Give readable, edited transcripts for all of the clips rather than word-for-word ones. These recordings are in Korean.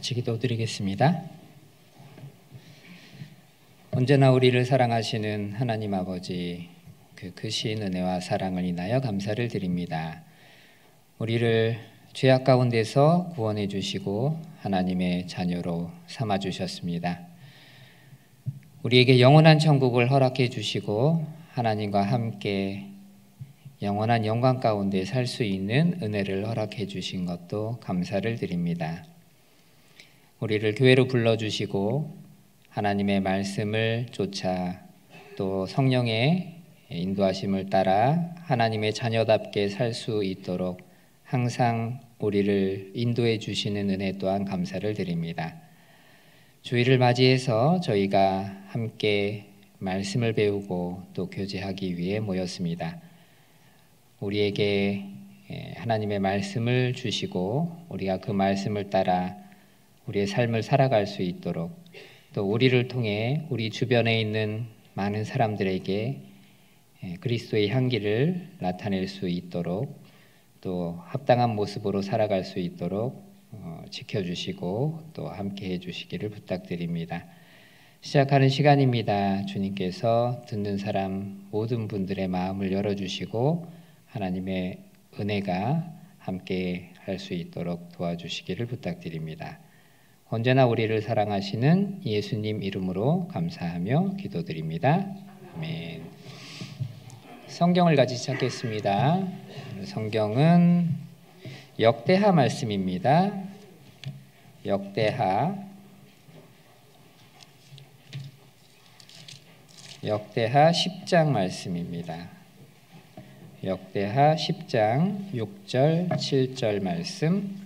같이 기도드리겠습니다. 언제나 우리를 사랑하시는 하나님 아버지, 그 크신 은혜와 사랑을 인하여 감사를 드립니다. 우리를 죄악 가운데서 구원해 주시고 하나님의 자녀로 삼아 주셨습니다. 우리에게 영원한 천국을 허락해 주시고 하나님과 함께 영원한 영광 가운데 살 수 있는 은혜를 허락해 주신 것도 감사를 드립니다. 우리를 교회로 불러주시고 하나님의 말씀을 쫓아 또 성령의 인도하심을 따라 하나님의 자녀답게 살 수 있도록 항상 우리를 인도해 주시는 은혜 또한 감사를 드립니다. 주일을 맞이해서 저희가 함께 말씀을 배우고 또 교제하기 위해 모였습니다. 우리에게 하나님의 말씀을 주시고 우리가 그 말씀을 따라 우리의 삶을 살아갈 수 있도록 또 우리를 통해 우리 주변에 있는 많은 사람들에게 그리스도의 향기를 나타낼 수 있도록 또 합당한 모습으로 살아갈 수 있도록 지켜주시고 또 함께해 주시기를 부탁드립니다. 시작하는 시간입니다. 주님께서 듣는 사람 모든 분들의 마음을 열어주시고 하나님의 은혜가 함께 할 수 있도록 도와주시기를 부탁드립니다. 언제나 우리를 사랑하시는 예수님 이름으로 감사하며 기도드립니다. 아멘. 성경을 같이 찾겠습니다. 성경은 역대하 말씀입니다. 역대하 10장 말씀입니다. 역대하 10장 6절 7절 말씀,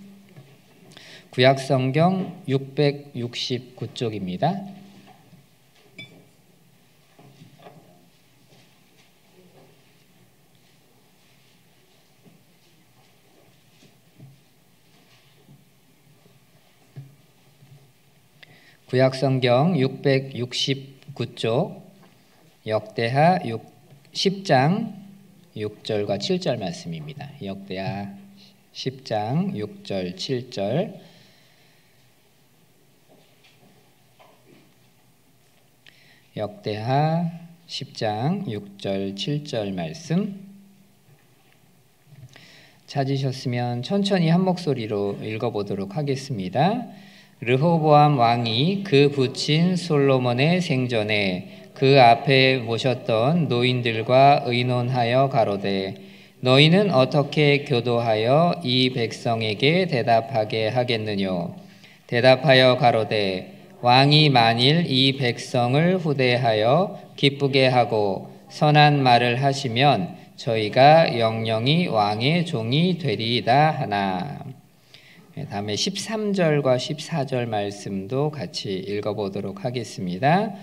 구약성경 669쪽입니다. 구약성경 669쪽 역대하 10장 6절과 7절 말씀입니다. 역대하 10장 6절 7절, 역대하 10장 6절 7절 말씀 찾으셨으면 천천히 한 목소리로 읽어보도록 하겠습니다. 르호보암 왕이 그 부친 솔로몬의 생전에 그 앞에 모셨던 노인들과 의논하여 가로되 너희는 어떻게 교도하여 이 백성에게 대답하게 하겠느뇨? 대답하여 가로되 왕이 만일 이 백성을 후대하여 기쁘게 하고 선한 말을 하시면 저희가 영영이 왕의 종이 되리이다 하나. 다음에 13절과 14절 말씀도 같이 읽어보도록 하겠습니다.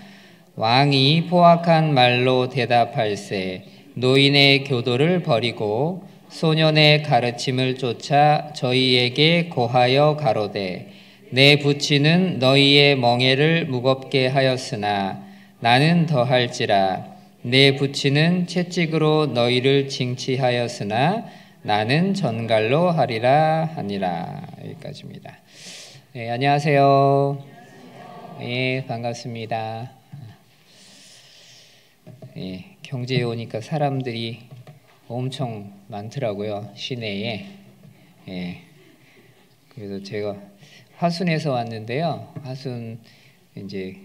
왕이 포악한 말로 대답할세 노인의 교도를 버리고 소년의 가르침을 쫓아 저희에게 고하여 가로되 내 부친은 너희의 멍에를 무겁게 하였으나 나는 더할지라 내 부친은 채찍으로 너희를 징치하였으나 나는 전갈로 하리라 하니라. 여기까지입니다. 네, 안녕하세요. 네, 반갑습니다. 예, 경제에 오니까 사람들이 엄청 많더라고요. 시내에. 예, 그래서 제가 화순에서 왔는데요. 화순 이제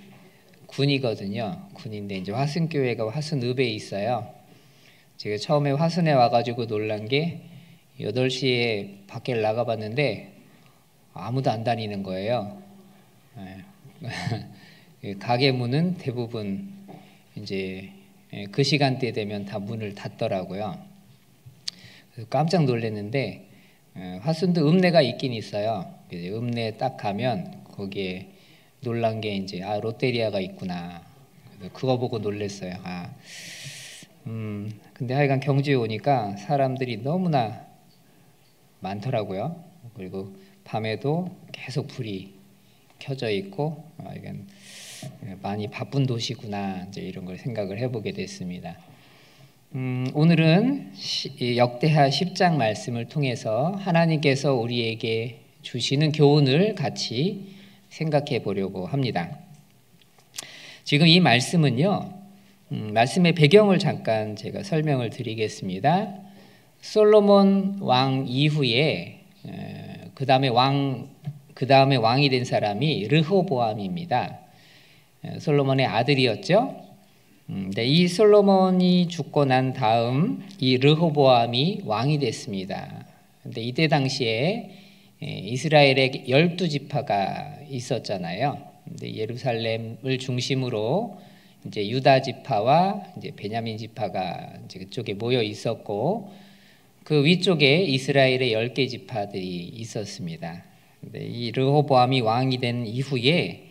군이거든요. 군인데 이제 화순교회가 화순읍에 있어요. 제가 처음에 화순에 와가지고 놀란 게 8시에 밖에 나가봤는데 아무도 안 다니는 거예요. 예. 가게 문은 대부분 이제 그 시간대 되면 다 문을 닫더라고요. 그래서 깜짝 놀랐는데 화순도 읍내가 있긴 있어요. 읍내에 딱 가면 거기에 놀란 게 이제 롯데리아가 있구나. 그거 보고 놀랐어요. 근데 하여간 경주에 오니까 사람들이 너무나 많더라고요. 그리고 밤에도 계속 불이 켜져 있고 이건 많이 바쁜 도시구나 이제 이런 걸 생각을 해보게 됐습니다. 오늘은 역대하 10장 말씀을 통해서 하나님께서 우리에게 주시는 교훈을 같이 생각해 보려고 합니다. 지금 이 말씀은요, 말씀의 배경을 잠깐 제가 설명을 드리겠습니다. 솔로몬 왕 이후에 그 다음에 왕이 된 사람이 르호보암입니다. 솔로몬의 아들이었죠. 이 솔로몬이 죽고 난 다음 이 르호보암이 왕이 됐습니다. 근데 이때 당시에 이스라엘에 12지파가 있었잖아요. 근데 예루살렘을 중심으로 이제 유다 지파와 이제 베냐민 지파가 이제 그쪽에 모여 있었고, 그 위쪽에 이스라엘의 10개 지파들이 있었습니다. 근데 이 르호보암이 왕이 된 이후에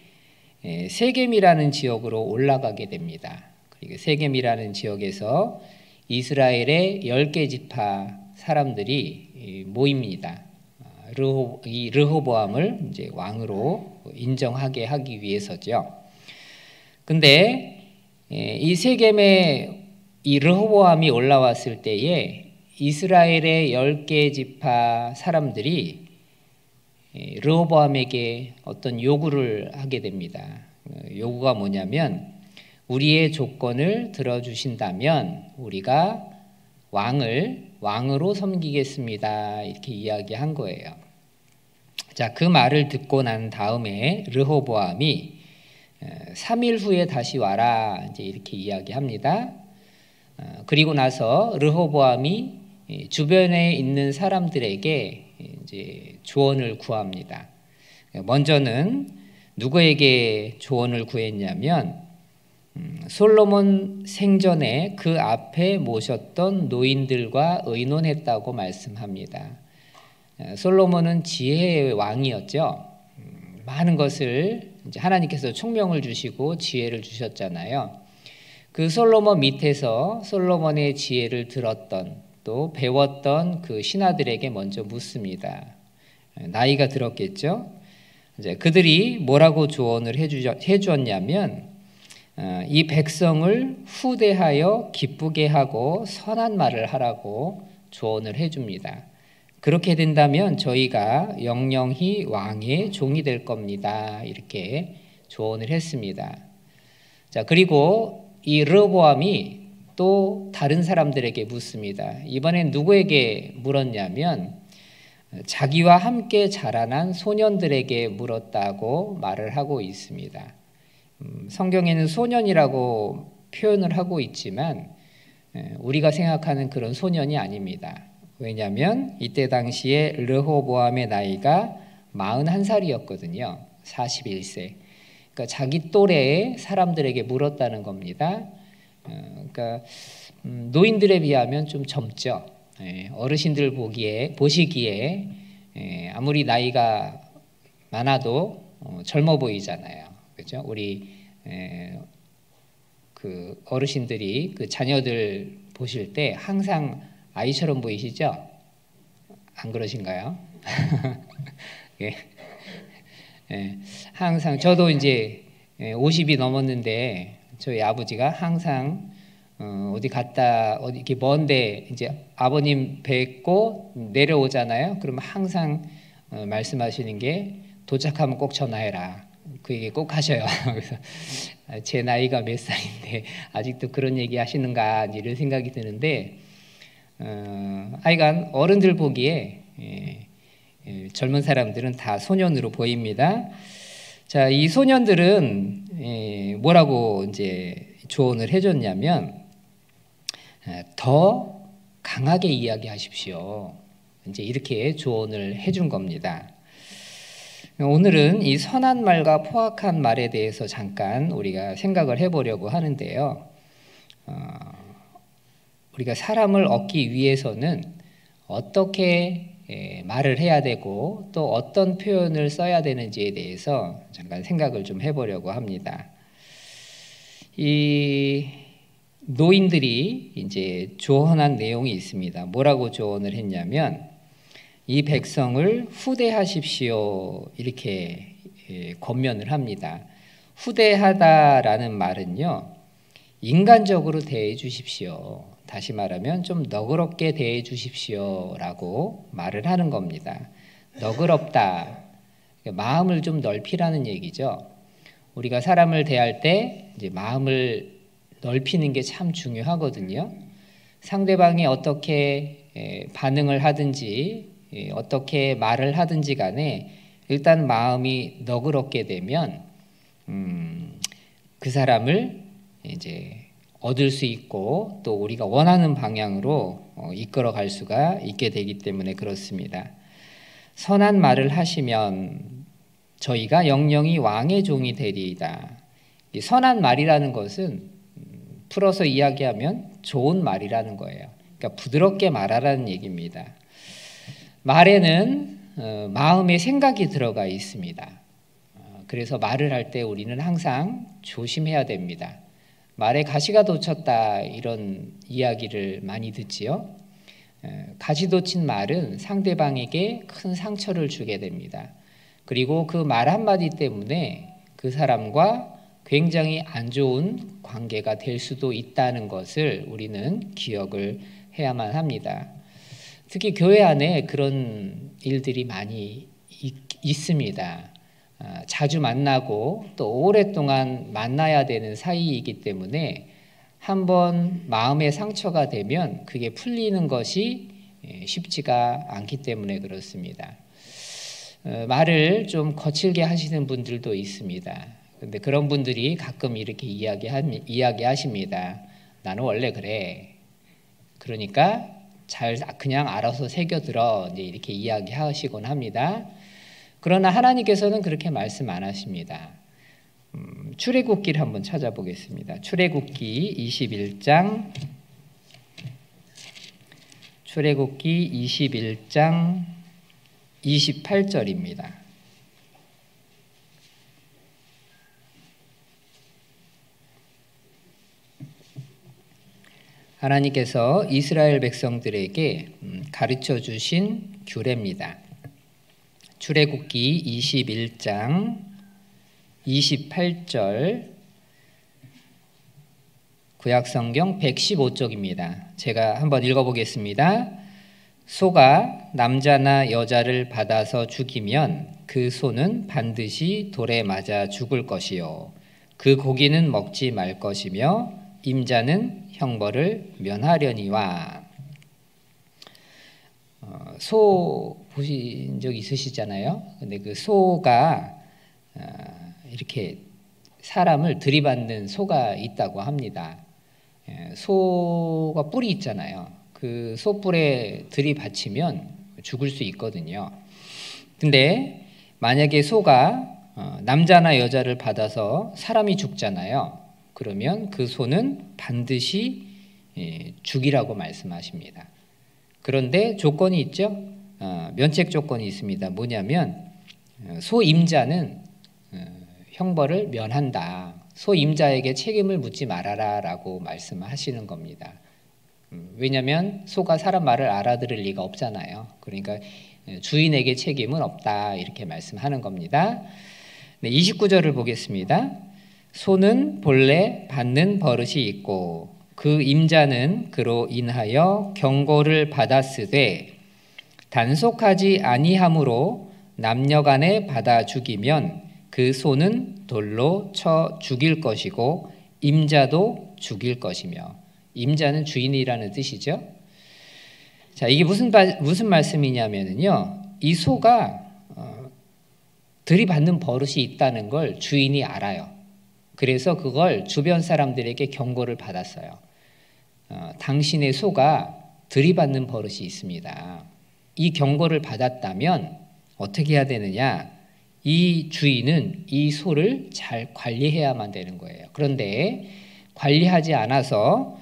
세겜이라는 지역으로 올라가게 됩니다. 그리고 세겜이라는 지역에서 이스라엘의 10개 지파 사람들이 모입니다. 이 르호보암을 이제 왕으로 인정하게 하기 위해서죠. 근데 이 세겜에 이 르호보암이 올라왔을 때에 이스라엘의 10개 지파 사람들이 르호보암에게 어떤 요구를 하게 됩니다. 요구가 뭐냐면, 우리의 조건을 들어주신다면 우리가 왕으로 섬기겠습니다. 이렇게 이야기한 거예요. 자, 그 말을 듣고 난 다음에 르호보암이 3일 후에 다시 와라, 이제 이렇게 이야기합니다. 그리고 나서 르호보암이 주변에 있는 사람들에게 이제 조언을 구합니다. 먼저는 누구에게 조언을 구했냐면, 솔로몬 생전에 그 앞에 모셨던 노인들과 의논했다고 말씀합니다. 솔로몬은 지혜의 왕이었죠. 많은 것을 이제 하나님께서 총명을 주시고 지혜를 주셨잖아요. 그 솔로몬 밑에서 솔로몬의 지혜를 들었던, 또 배웠던 그 신하들에게 먼저 묻습니다. 나이가 들었겠죠. 이제 그들이 뭐라고 조언을 해주었냐면, 이 백성을 후대하여 기쁘게 하고 선한 말을 하라고 조언을 해줍니다. 그렇게 된다면 저희가 영영히 왕의 종이 될 겁니다. 이렇게 조언을 했습니다. 자, 그리고 이 르호보암이 또 다른 사람들에게 묻습니다. 이번엔 누구에게 물었냐면, 자기와 함께 자라난 소년들에게 물었다고 말을 하고 있습니다. 성경에는 소년이라고 표현을 하고 있지만 우리가 생각하는 그런 소년이 아닙니다. 왜냐하면 이때 당시에 르호보암의 나이가 41살이었거든요. 41세. 그러니까 자기 또래의 사람들에게 물었다는 겁니다. 그러니까 노인들에 비하면 좀 젊죠. 어르신들 보시기에 아무리 나이가 많아도 젊어 보이잖아요. 그렇죠? 우리 그 어르신들이 그 자녀들 보실 때 항상 아이처럼 보이시죠? 안 그러신가요? 예. 항상 저도 이제 50이 넘었는데 저희 아버지가 항상 어디 이렇게 먼데 이제 아버님 뵙고 내려오잖아요. 그러면 항상 말씀하시는 게, 도착하면 꼭 전화해라. 그 얘기 꼭 하셔요. 그래서 제 나이가 몇 살인데 아직도 그런 얘기 하시는가 이런 생각이 드는데, 하여간 어른들 보기에 젊은 사람들은 다 소년으로 보입니다. 자, 이 소년들은 뭐라고 이제 조언을 해줬냐면, 더 강하게 이야기하십시오. 이제 이렇게 조언을 해준 겁니다. 오늘은 이 선한 말과 포악한 말에 대해서 잠깐 우리가 생각을 해보려고 하는데요. 우리가 사람을 얻기 위해서는 어떻게 말을 해야 되고 또 어떤 표현을 써야 되는지에 대해서 잠깐 생각을 좀 해보려고 합니다. 이 노인들이 이제 조언한 내용이 있습니다. 뭐라고 조언을 했냐면, 이 백성을 후대하십시오, 이렇게 권면을 합니다. 후대하다라는 말은요, 인간적으로 대해 주십시오. 다시 말하면 좀 너그럽게 대해 주십시오라고 말을 하는 겁니다. 너그럽다, 마음을 좀 넓히라는 얘기죠. 우리가 사람을 대할 때 이제 마음을 넓히는 게 참 중요하거든요. 상대방이 어떻게 반응을 하든지 어떻게 말을 하든지 간에 일단 마음이 너그럽게 되면 그 사람을 이제 얻을 수 있고 또 우리가 원하는 방향으로 이끌어 갈 수가 있게 되기 때문에 그렇습니다. 선한 말을 하시면 저희가 영영이 왕의 종이 되리이다. 이 선한 말이라는 것은 풀어서 이야기하면 좋은 말이라는 거예요. 그러니까 부드럽게 말하라는 얘기입니다. 말에는 마음의 생각이 들어가 있습니다. 그래서 말을 할 때 우리는 항상 조심해야 됩니다. 말에 가시가 돋쳤다 이런 이야기를 많이 듣지요. 가시 돋친 말은 상대방에게 큰 상처를 주게 됩니다. 그리고 그 말 한마디 때문에 그 사람과 굉장히 안 좋은 관계가 될 수도 있다는 것을 우리는 기억을 해야만 합니다. 특히 교회 안에 그런 일들이 많이 있습니다. 자주 만나고 또 오랫동안 만나야 되는 사이이기 때문에 한번 마음의 상처가 되면 그게 풀리는 것이 쉽지가 않기 때문에 그렇습니다. 말을 좀 거칠게 하시는 분들도 있습니다. 근데 그런 분들이 가끔 이렇게 이야기하십니다. 나는 원래 그래. 그러니까 잘 그냥 알아서 새겨들어. 이제 이렇게 이야기하시곤 합니다. 그러나 하나님께서는 그렇게 말씀 안 하십니다. 출애굽기를 한번 찾아보겠습니다. 출애굽기 21장 28절입니다. 하나님께서 이스라엘 백성들에게 가르쳐 주신 규례입니다. 출애굽기 21장 28절 구약성경 115쪽입니다. 제가 한번 읽어보겠습니다. 소가 남자나 여자를 받아서 죽이면 그 소는 반드시 돌에 맞아 죽을 것이요 그 고기는 먹지 말 것이며 임자는 형벌을 면하려니와. 소 보신 적 있으시잖아요. 근데 그 소가 이렇게 사람을 들이받는 소가 있다고 합니다. 소가 뿔이 있잖아요. 그 소뿔에 들이받치면 죽을 수 있거든요. 근데 만약에 소가 남자나 여자를 받아서 사람이 죽잖아요. 그러면 그 소는 반드시 죽이라고 말씀하십니다. 그런데 조건이 있죠. 면책 조건이 있습니다. 뭐냐면 소임자는 형벌을 면한다. 소임자에게 책임을 묻지 말아라 라고 말씀하시는 겁니다. 왜냐하면 소가 사람 말을 알아들을 리가 없잖아요. 그러니까 주인에게 책임은 없다 이렇게 말씀하는 겁니다. 네, 29절을 보겠습니다. 소는 본래 받는 버릇이 있고 그 임자는 그로 인하여 경고를 받았으되 단속하지 아니함으로 남녀간에 받아 죽이면 그 소는 돌로 쳐 죽일 것이고 임자도 죽일 것이며. 임자는 주인이라는 뜻이죠. 자, 이게 무슨 말씀이냐면요, 이 소가 들이받는 버릇이 있다는 걸 주인이 알아요. 그래서 그걸 주변 사람들에게 경고를 받았어요. 당신의 소가 들이받는 버릇이 있습니다. 이 경고를 받았다면 어떻게 해야 되느냐? 이 주인은 이 소를 잘 관리해야만 되는 거예요. 그런데 관리하지 않아서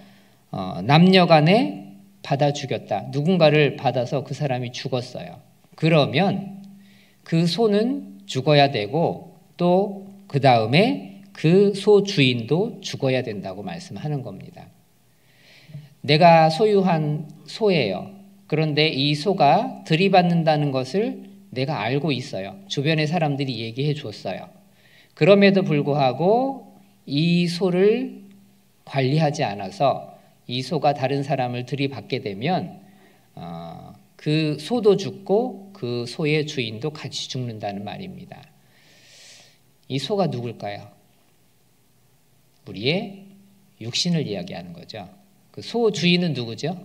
남녀간에 받아 죽였다. 누군가를 받아서 그 사람이 죽었어요. 그러면 그 소는 죽어야 되고 또 그 다음에 그 소 주인도 죽어야 된다고 말씀하는 겁니다. 내가 소유한 소예요. 그런데 이 소가 들이받는다는 것을 내가 알고 있어요. 주변의 사람들이 얘기해 줬어요. 그럼에도 불구하고 이 소를 관리하지 않아서 이 소가 다른 사람을 들이받게 되면 그 소도 죽고 그 소의 주인도 같이 죽는다는 말입니다. 이 소가 누굴까요? 우리의 육신을 이야기하는 거죠. 그 소 주인은 누구죠?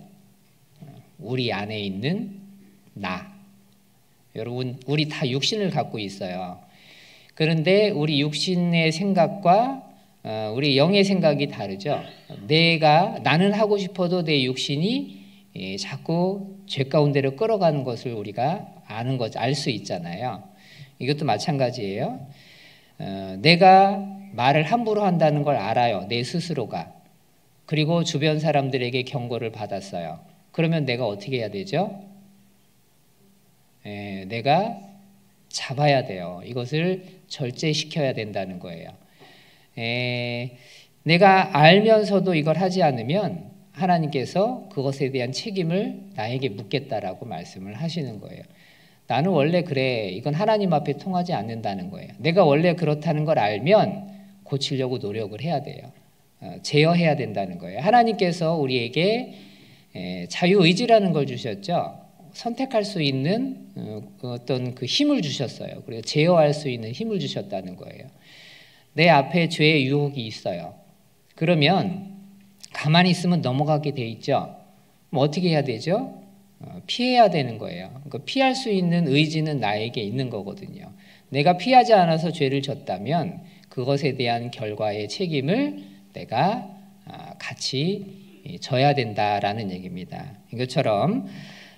우리 안에 있는 나. 여러분, 우리 다 육신을 갖고 있어요. 그런데 우리 육신의 생각과 우리 영의 생각이 다르죠. 나는 하고 싶어도 내 육신이 자꾸 죄 가운데로 끌어가는 것을 우리가 아는 거죠. 알 수 있잖아요. 이것도 마찬가지예요. 내가 말을 함부로 한다는 걸 알아요. 내 스스로가. 그리고 주변 사람들에게 경고를 받았어요. 그러면 내가 어떻게 해야 되죠? 내가 잡아야 돼요. 이것을 절제시켜야 된다는 거예요. 내가 알면서도 이걸 하지 않으면 하나님께서 그것에 대한 책임을 나에게 묻겠다라고 말씀을 하시는 거예요. 나는 원래 그래. 이건 하나님 앞에 통하지 않는다는 거예요. 내가 원래 그렇다는 걸 알면 고치려고 노력을 해야 돼요. 제어해야 된다는 거예요. 하나님께서 우리에게 자유의지라는 걸 주셨죠. 선택할 수 있는 어떤 그 힘을 주셨어요. 그리고 제어할 수 있는 힘을 주셨다는 거예요. 내 앞에 죄의 유혹이 있어요. 그러면 가만히 있으면 넘어가게 돼 있죠. 뭐 어떻게 해야 되죠? 피해야 되는 거예요. 그러니까 피할 수 있는 의지는 나에게 있는 거거든요. 내가 피하지 않아서 죄를 졌다면 그것에 대한 결과의 책임을 내가 같이 져야 된다라는 얘기입니다. 이것처럼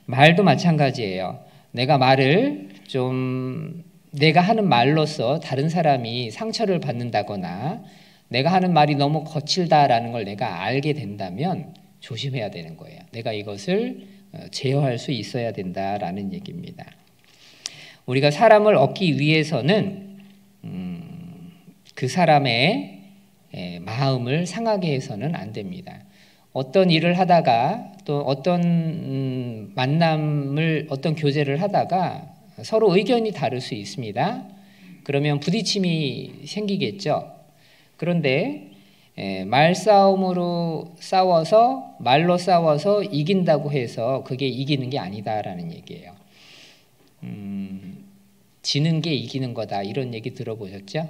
말도 마찬가지예요. 내가 하는 말로써 다른 사람이 상처를 받는다거나 내가 하는 말이 너무 거칠다라는 걸 내가 알게 된다면 조심해야 되는 거예요. 내가 이것을 제어할 수 있어야 된다라는 얘기입니다. 우리가 사람을 얻기 위해서는 그 사람의 마음을 상하게 해서는 안 됩니다. 어떤 일을 하다가 또 어떤 어떤 교제를 하다가 서로 의견이 다를 수 있습니다. 그러면 부딪힘이 생기겠죠. 그런데 말로 싸워서 이긴다고 해서 그게 이기는 게 아니다라는 얘기예요. 지는 게 이기는 거다 이런 얘기 들어보셨죠?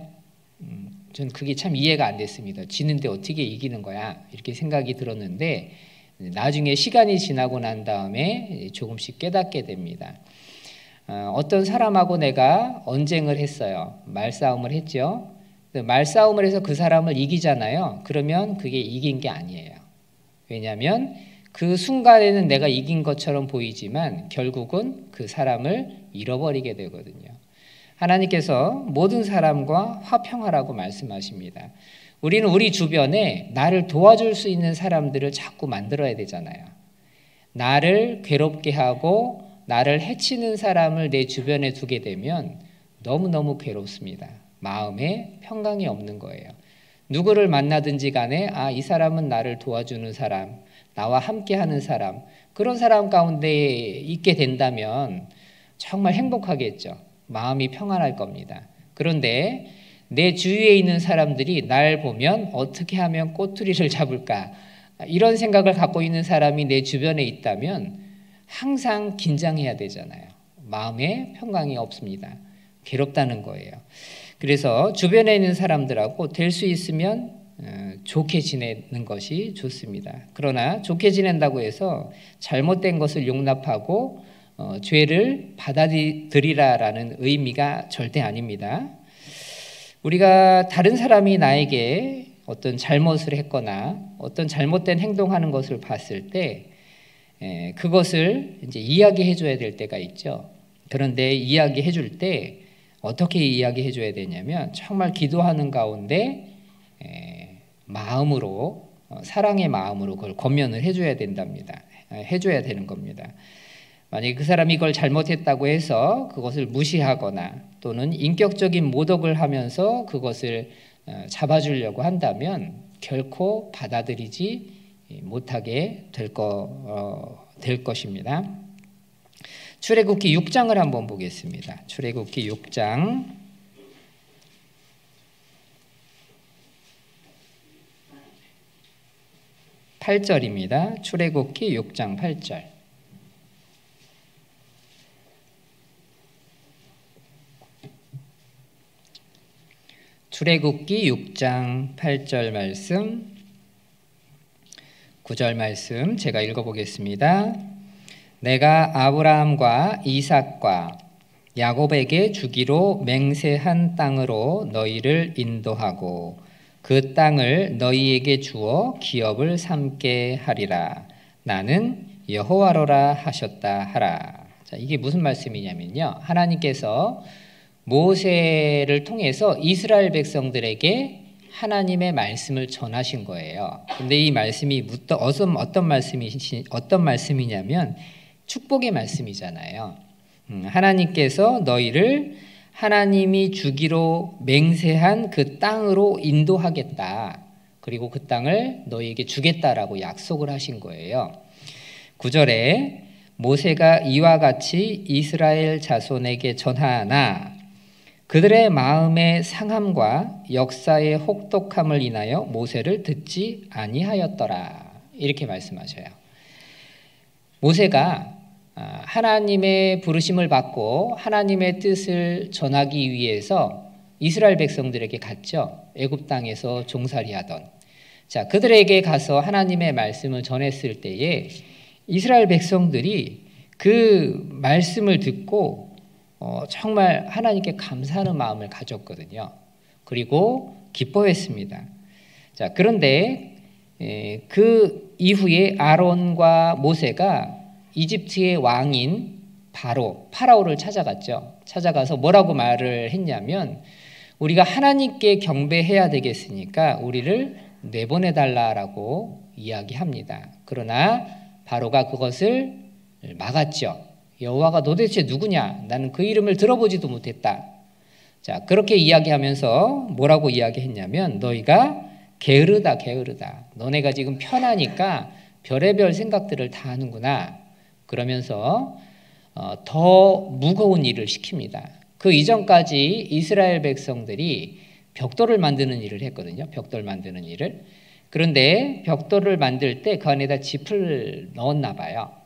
전 그게 참 이해가 안 됐습니다. 지는데 어떻게 이기는 거야? 이렇게 생각이 들었는데 나중에 시간이 지나고 난 다음에 조금씩 깨닫게 됩니다. 어떤 사람하고 내가 언쟁을 했어요. 말싸움을 했죠. 말싸움을 해서 그 사람을 이기잖아요. 그러면 그게 이긴 게 아니에요. 왜냐하면 그 순간에는 내가 이긴 것처럼 보이지만 결국은 그 사람을 잃어버리게 되거든요. 하나님께서 모든 사람과 화평하라고 말씀하십니다. 우리는 우리 주변에 나를 도와줄 수 있는 사람들을 자꾸 만들어야 되잖아요. 나를 괴롭게 하고 나를 해치는 사람을 내 주변에 두게 되면 너무너무 괴롭습니다. 마음에 평강이 없는 거예요. 누구를 만나든지 간에 이 사람은 나를 도와주는 사람, 나와 함께하는 사람, 그런 사람 가운데 있게 된다면 정말 행복하겠죠. 마음이 평안할 겁니다. 그런데 내 주위에 있는 사람들이 날 보면 어떻게 하면 꼬투리를 잡을까 이런 생각을 갖고 있는 사람이 내 주변에 있다면 항상 긴장해야 되잖아요. 마음에 평강이 없습니다. 괴롭다는 거예요. 그래서 주변에 있는 사람들하고 될 수 있으면 좋게 지내는 것이 좋습니다. 그러나 좋게 지낸다고 해서 잘못된 것을 용납하고 죄를 받아들이라라는 의미가 절대 아닙니다. 우리가 다른 사람이 나에게 어떤 잘못을 했거나 어떤 잘못된 행동하는 것을 봤을 때 그것을 이제 이야기해 줘야 될 때가 있죠. 그런데 이야기해 줄 때 어떻게 이야기해 줘야 되냐면 정말 기도하는 가운데 마음으로 사랑의 마음으로 그걸 권면을 해줘야 된답니다. 해줘야 되는 겁니다. 만약에 그 사람이 이걸 잘못했다고 해서 그것을 무시하거나 또는 인격적인 모독을 하면서 그것을 잡아주려고 한다면 결코 받아들이지 못하게 될 것입니다. 출애굽기 6장을 한번 보겠습니다. 출애굽기 6장 8절입니다. 출애굽기 6장 8절. 출애굽기 6장 8절 말씀, 9절 말씀 제가 읽어보겠습니다. 내가 아브라함과 이삭과 야곱에게 주기로 맹세한 땅으로 너희를 인도하고 그 땅을 너희에게 주어 기업을 삼게 하리라. 나는 여호와로라 하셨다 하라. 자, 이게 무슨 말씀이냐면요, 하나님께서 모세를 통해서 이스라엘 백성들에게 하나님의 말씀을 전하신 거예요. 근데 이 말씀이 어떤 말씀이냐면 축복의 말씀이잖아요. 하나님께서 너희를 하나님이 주기로 맹세한 그 땅으로 인도하겠다. 그리고 그 땅을 너희에게 주겠다라고 약속을 하신 거예요. 9절에 모세가 이와 같이 이스라엘 자손에게 전하나 그들의 마음의 상함과 역사의 혹독함을 인하여 모세를 듣지 아니하였더라. 이렇게 말씀하셔요. 모세가 하나님의 부르심을 받고 하나님의 뜻을 전하기 위해서 이스라엘 백성들에게 갔죠. 애굽 땅에서 종살이하던. 자, 그들에게 가서 하나님의 말씀을 전했을 때에 이스라엘 백성들이 그 말씀을 듣고 정말 하나님께 감사하는 마음을 가졌거든요. 그리고 기뻐했습니다. 자, 그런데 그 이후에 아론과 모세가 이집트의 왕인 파라오를 찾아갔죠. 찾아가서 뭐라고 말을 했냐면 우리가 하나님께 경배해야 되겠으니까 우리를 내보내달라라고 이야기합니다. 그러나 바로가 그것을 막았죠. 여호와가 도대체 누구냐? 나는 그 이름을 들어보지도 못했다. 자, 그렇게 이야기하면서 뭐라고 이야기했냐면 너희가 게으르다. 너네가 지금 편하니까 별의별 생각들을 다 하는구나. 그러면서 더 무거운 일을 시킵니다. 그 이전까지 이스라엘 백성들이 벽돌을 만드는 일을 했거든요. 벽돌 만드는 일을. 그런데 벽돌을 만들 때 그 안에다 짚을 넣었나 봐요.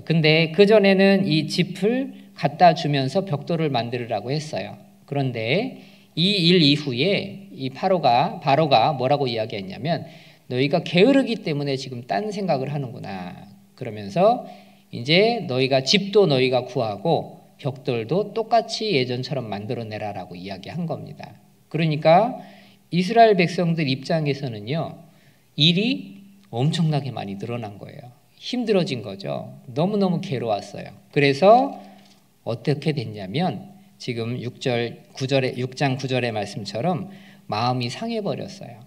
근데 그전에는 이 짚을 갖다 주면서 벽돌을 만들으라고 했어요. 그런데 이 일 이후에 이 바로가 뭐라고 이야기했냐면 너희가 게으르기 때문에 지금 딴 생각을 하는구나. 그러면서 이제 너희가 집도 너희가 구하고 벽돌도 똑같이 예전처럼 만들어내라라고 이야기한 겁니다. 그러니까 이스라엘 백성들 입장에서는요, 일이 엄청나게 많이 늘어난 거예요. 힘들어진 거죠. 너무너무 괴로웠어요. 그래서 어떻게 됐냐면 지금 6장 9절의 말씀처럼 마음이 상해버렸어요.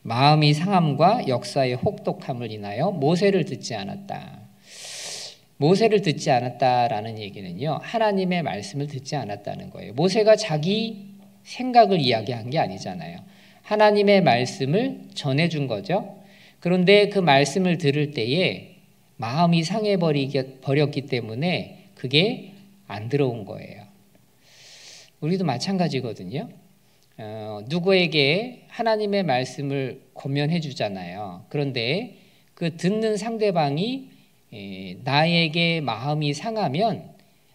마음이 상함과 역사의 혹독함을 인하여 모세를 듣지 않았다. 모세를 듣지 않았다라는 얘기는요, 하나님의 말씀을 듣지 않았다는 거예요. 모세가 자기 생각을 이야기한 게 아니잖아요. 하나님의 말씀을 전해준 거죠. 그런데 그 말씀을 들을 때에 마음이 상해버렸기 때문에 그게 안 들어온 거예요. 우리도 마찬가지거든요. 누구에게 하나님의 말씀을 권면해 주잖아요. 그런데 그 듣는 상대방이 나에게 마음이 상하면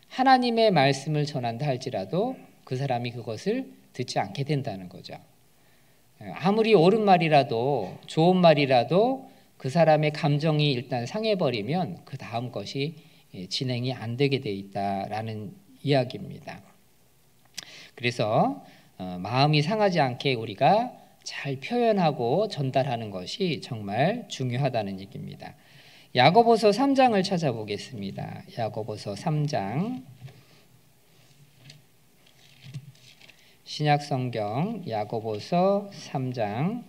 하나님의 말씀을 전한다 할지라도 그 사람이 그것을 듣지 않게 된다는 거죠. 아무리 옳은 말이라도 좋은 말이라도 그 사람의 감정이 일단 상해버리면 그 다음 것이 진행이 안 되게 돼 있다라는 이야기입니다. 그래서 마음이 상하지 않게 우리가 잘 표현하고 전달하는 것이 정말 중요하다는 얘기입니다. 야고보서 3장을 찾아보겠습니다. 야고보서 3장, 신약성경 야고보서 3장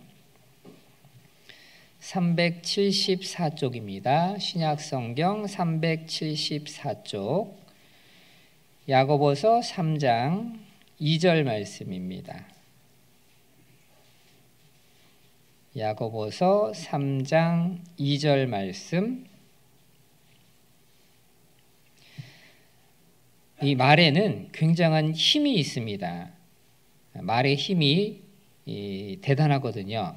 374쪽입니다. 신약성경 374쪽, 야고보서 3장 2절 말씀입니다. 야고보서 3장 2절 말씀. 이 말에는 굉장한 힘이 있습니다. 말의 힘이 대단하거든요.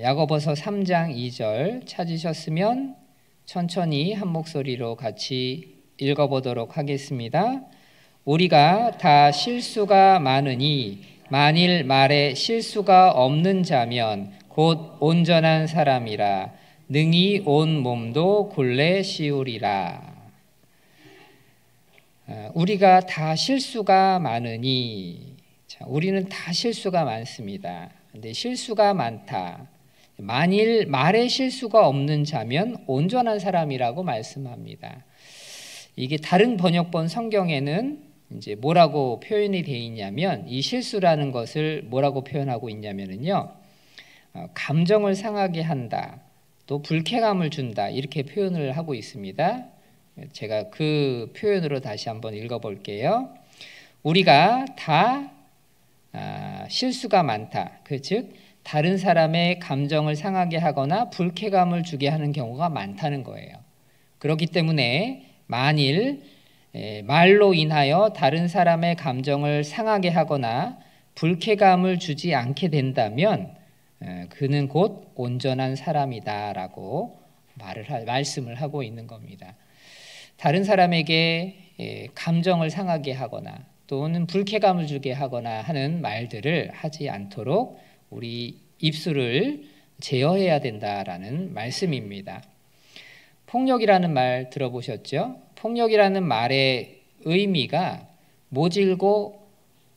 야고보서 3장 2절 찾으셨으면 천천히 한 목소리로 같이 읽어보도록 하겠습니다. 우리가 다 실수가 많으니 만일 말에 실수가 없는 자면 곧 온전한 사람이라 능히 온 몸도 곤래 씌우리라. 우리가 다 실수가 많으니, 우리는 다 실수가 많습니다. 근데 실수가 많다. 만일 말에 실수가 없는 자면 온전한 사람이라고 말씀합니다. 이게 다른 번역본 성경에는 이제 뭐라고 표현이 되어 있냐면, 이 실수라는 것을 뭐라고 표현하고 있냐면요, 감정을 상하게 한다, 또 불쾌감을 준다, 이렇게 표현을 하고 있습니다. 제가 그 표현으로 다시 한번 읽어볼게요. 우리가 다 실수가 많다. 즉 다른 사람의 감정을 상하게 하거나 불쾌감을 주게 하는 경우가 많다는 거예요. 그렇기 때문에 만일 말로 인하여 다른 사람의 감정을 상하게 하거나 불쾌감을 주지 않게 된다면 그는 곧 온전한 사람이다라고 말씀을 하고 있는 겁니다. 다른 사람에게 감정을 상하게 하거나 또는 불쾌감을 주게 하거나 하는 말들을 하지 않도록 우리 입술을 제어해야 된다라는 말씀입니다. 폭력이라는 말 들어보셨죠? 폭력이라는 말의 의미가 모질고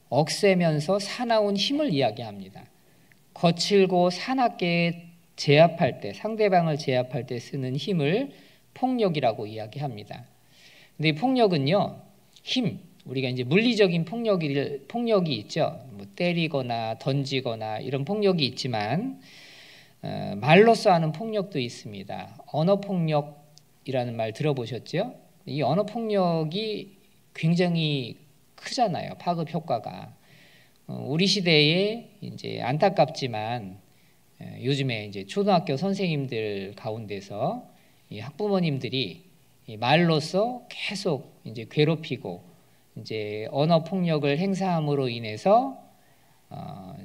억세면서 사나운 힘을 이야기합니다. 거칠고 사납게 제압할 때, 상대방을 제압할 때 쓰는 힘을 폭력이라고 이야기합니다. 근데 이 폭력은요, 우리가 이제 물리적인 폭력이 있죠. 뭐 때리거나 던지거나 이런 폭력이 있지만 말로써 하는 폭력도 있습니다. 언어 폭력이라는 말 들어보셨죠? 이 언어 폭력이 굉장히 크잖아요. 파급 효과가. 우리 시대에 이제 안타깝지만 요즘에 이제 초등학교 선생님들 가운데서 이 학부모님들이 이 말로써 계속 이제 괴롭히고 이제 언어 폭력을 행사함으로 인해서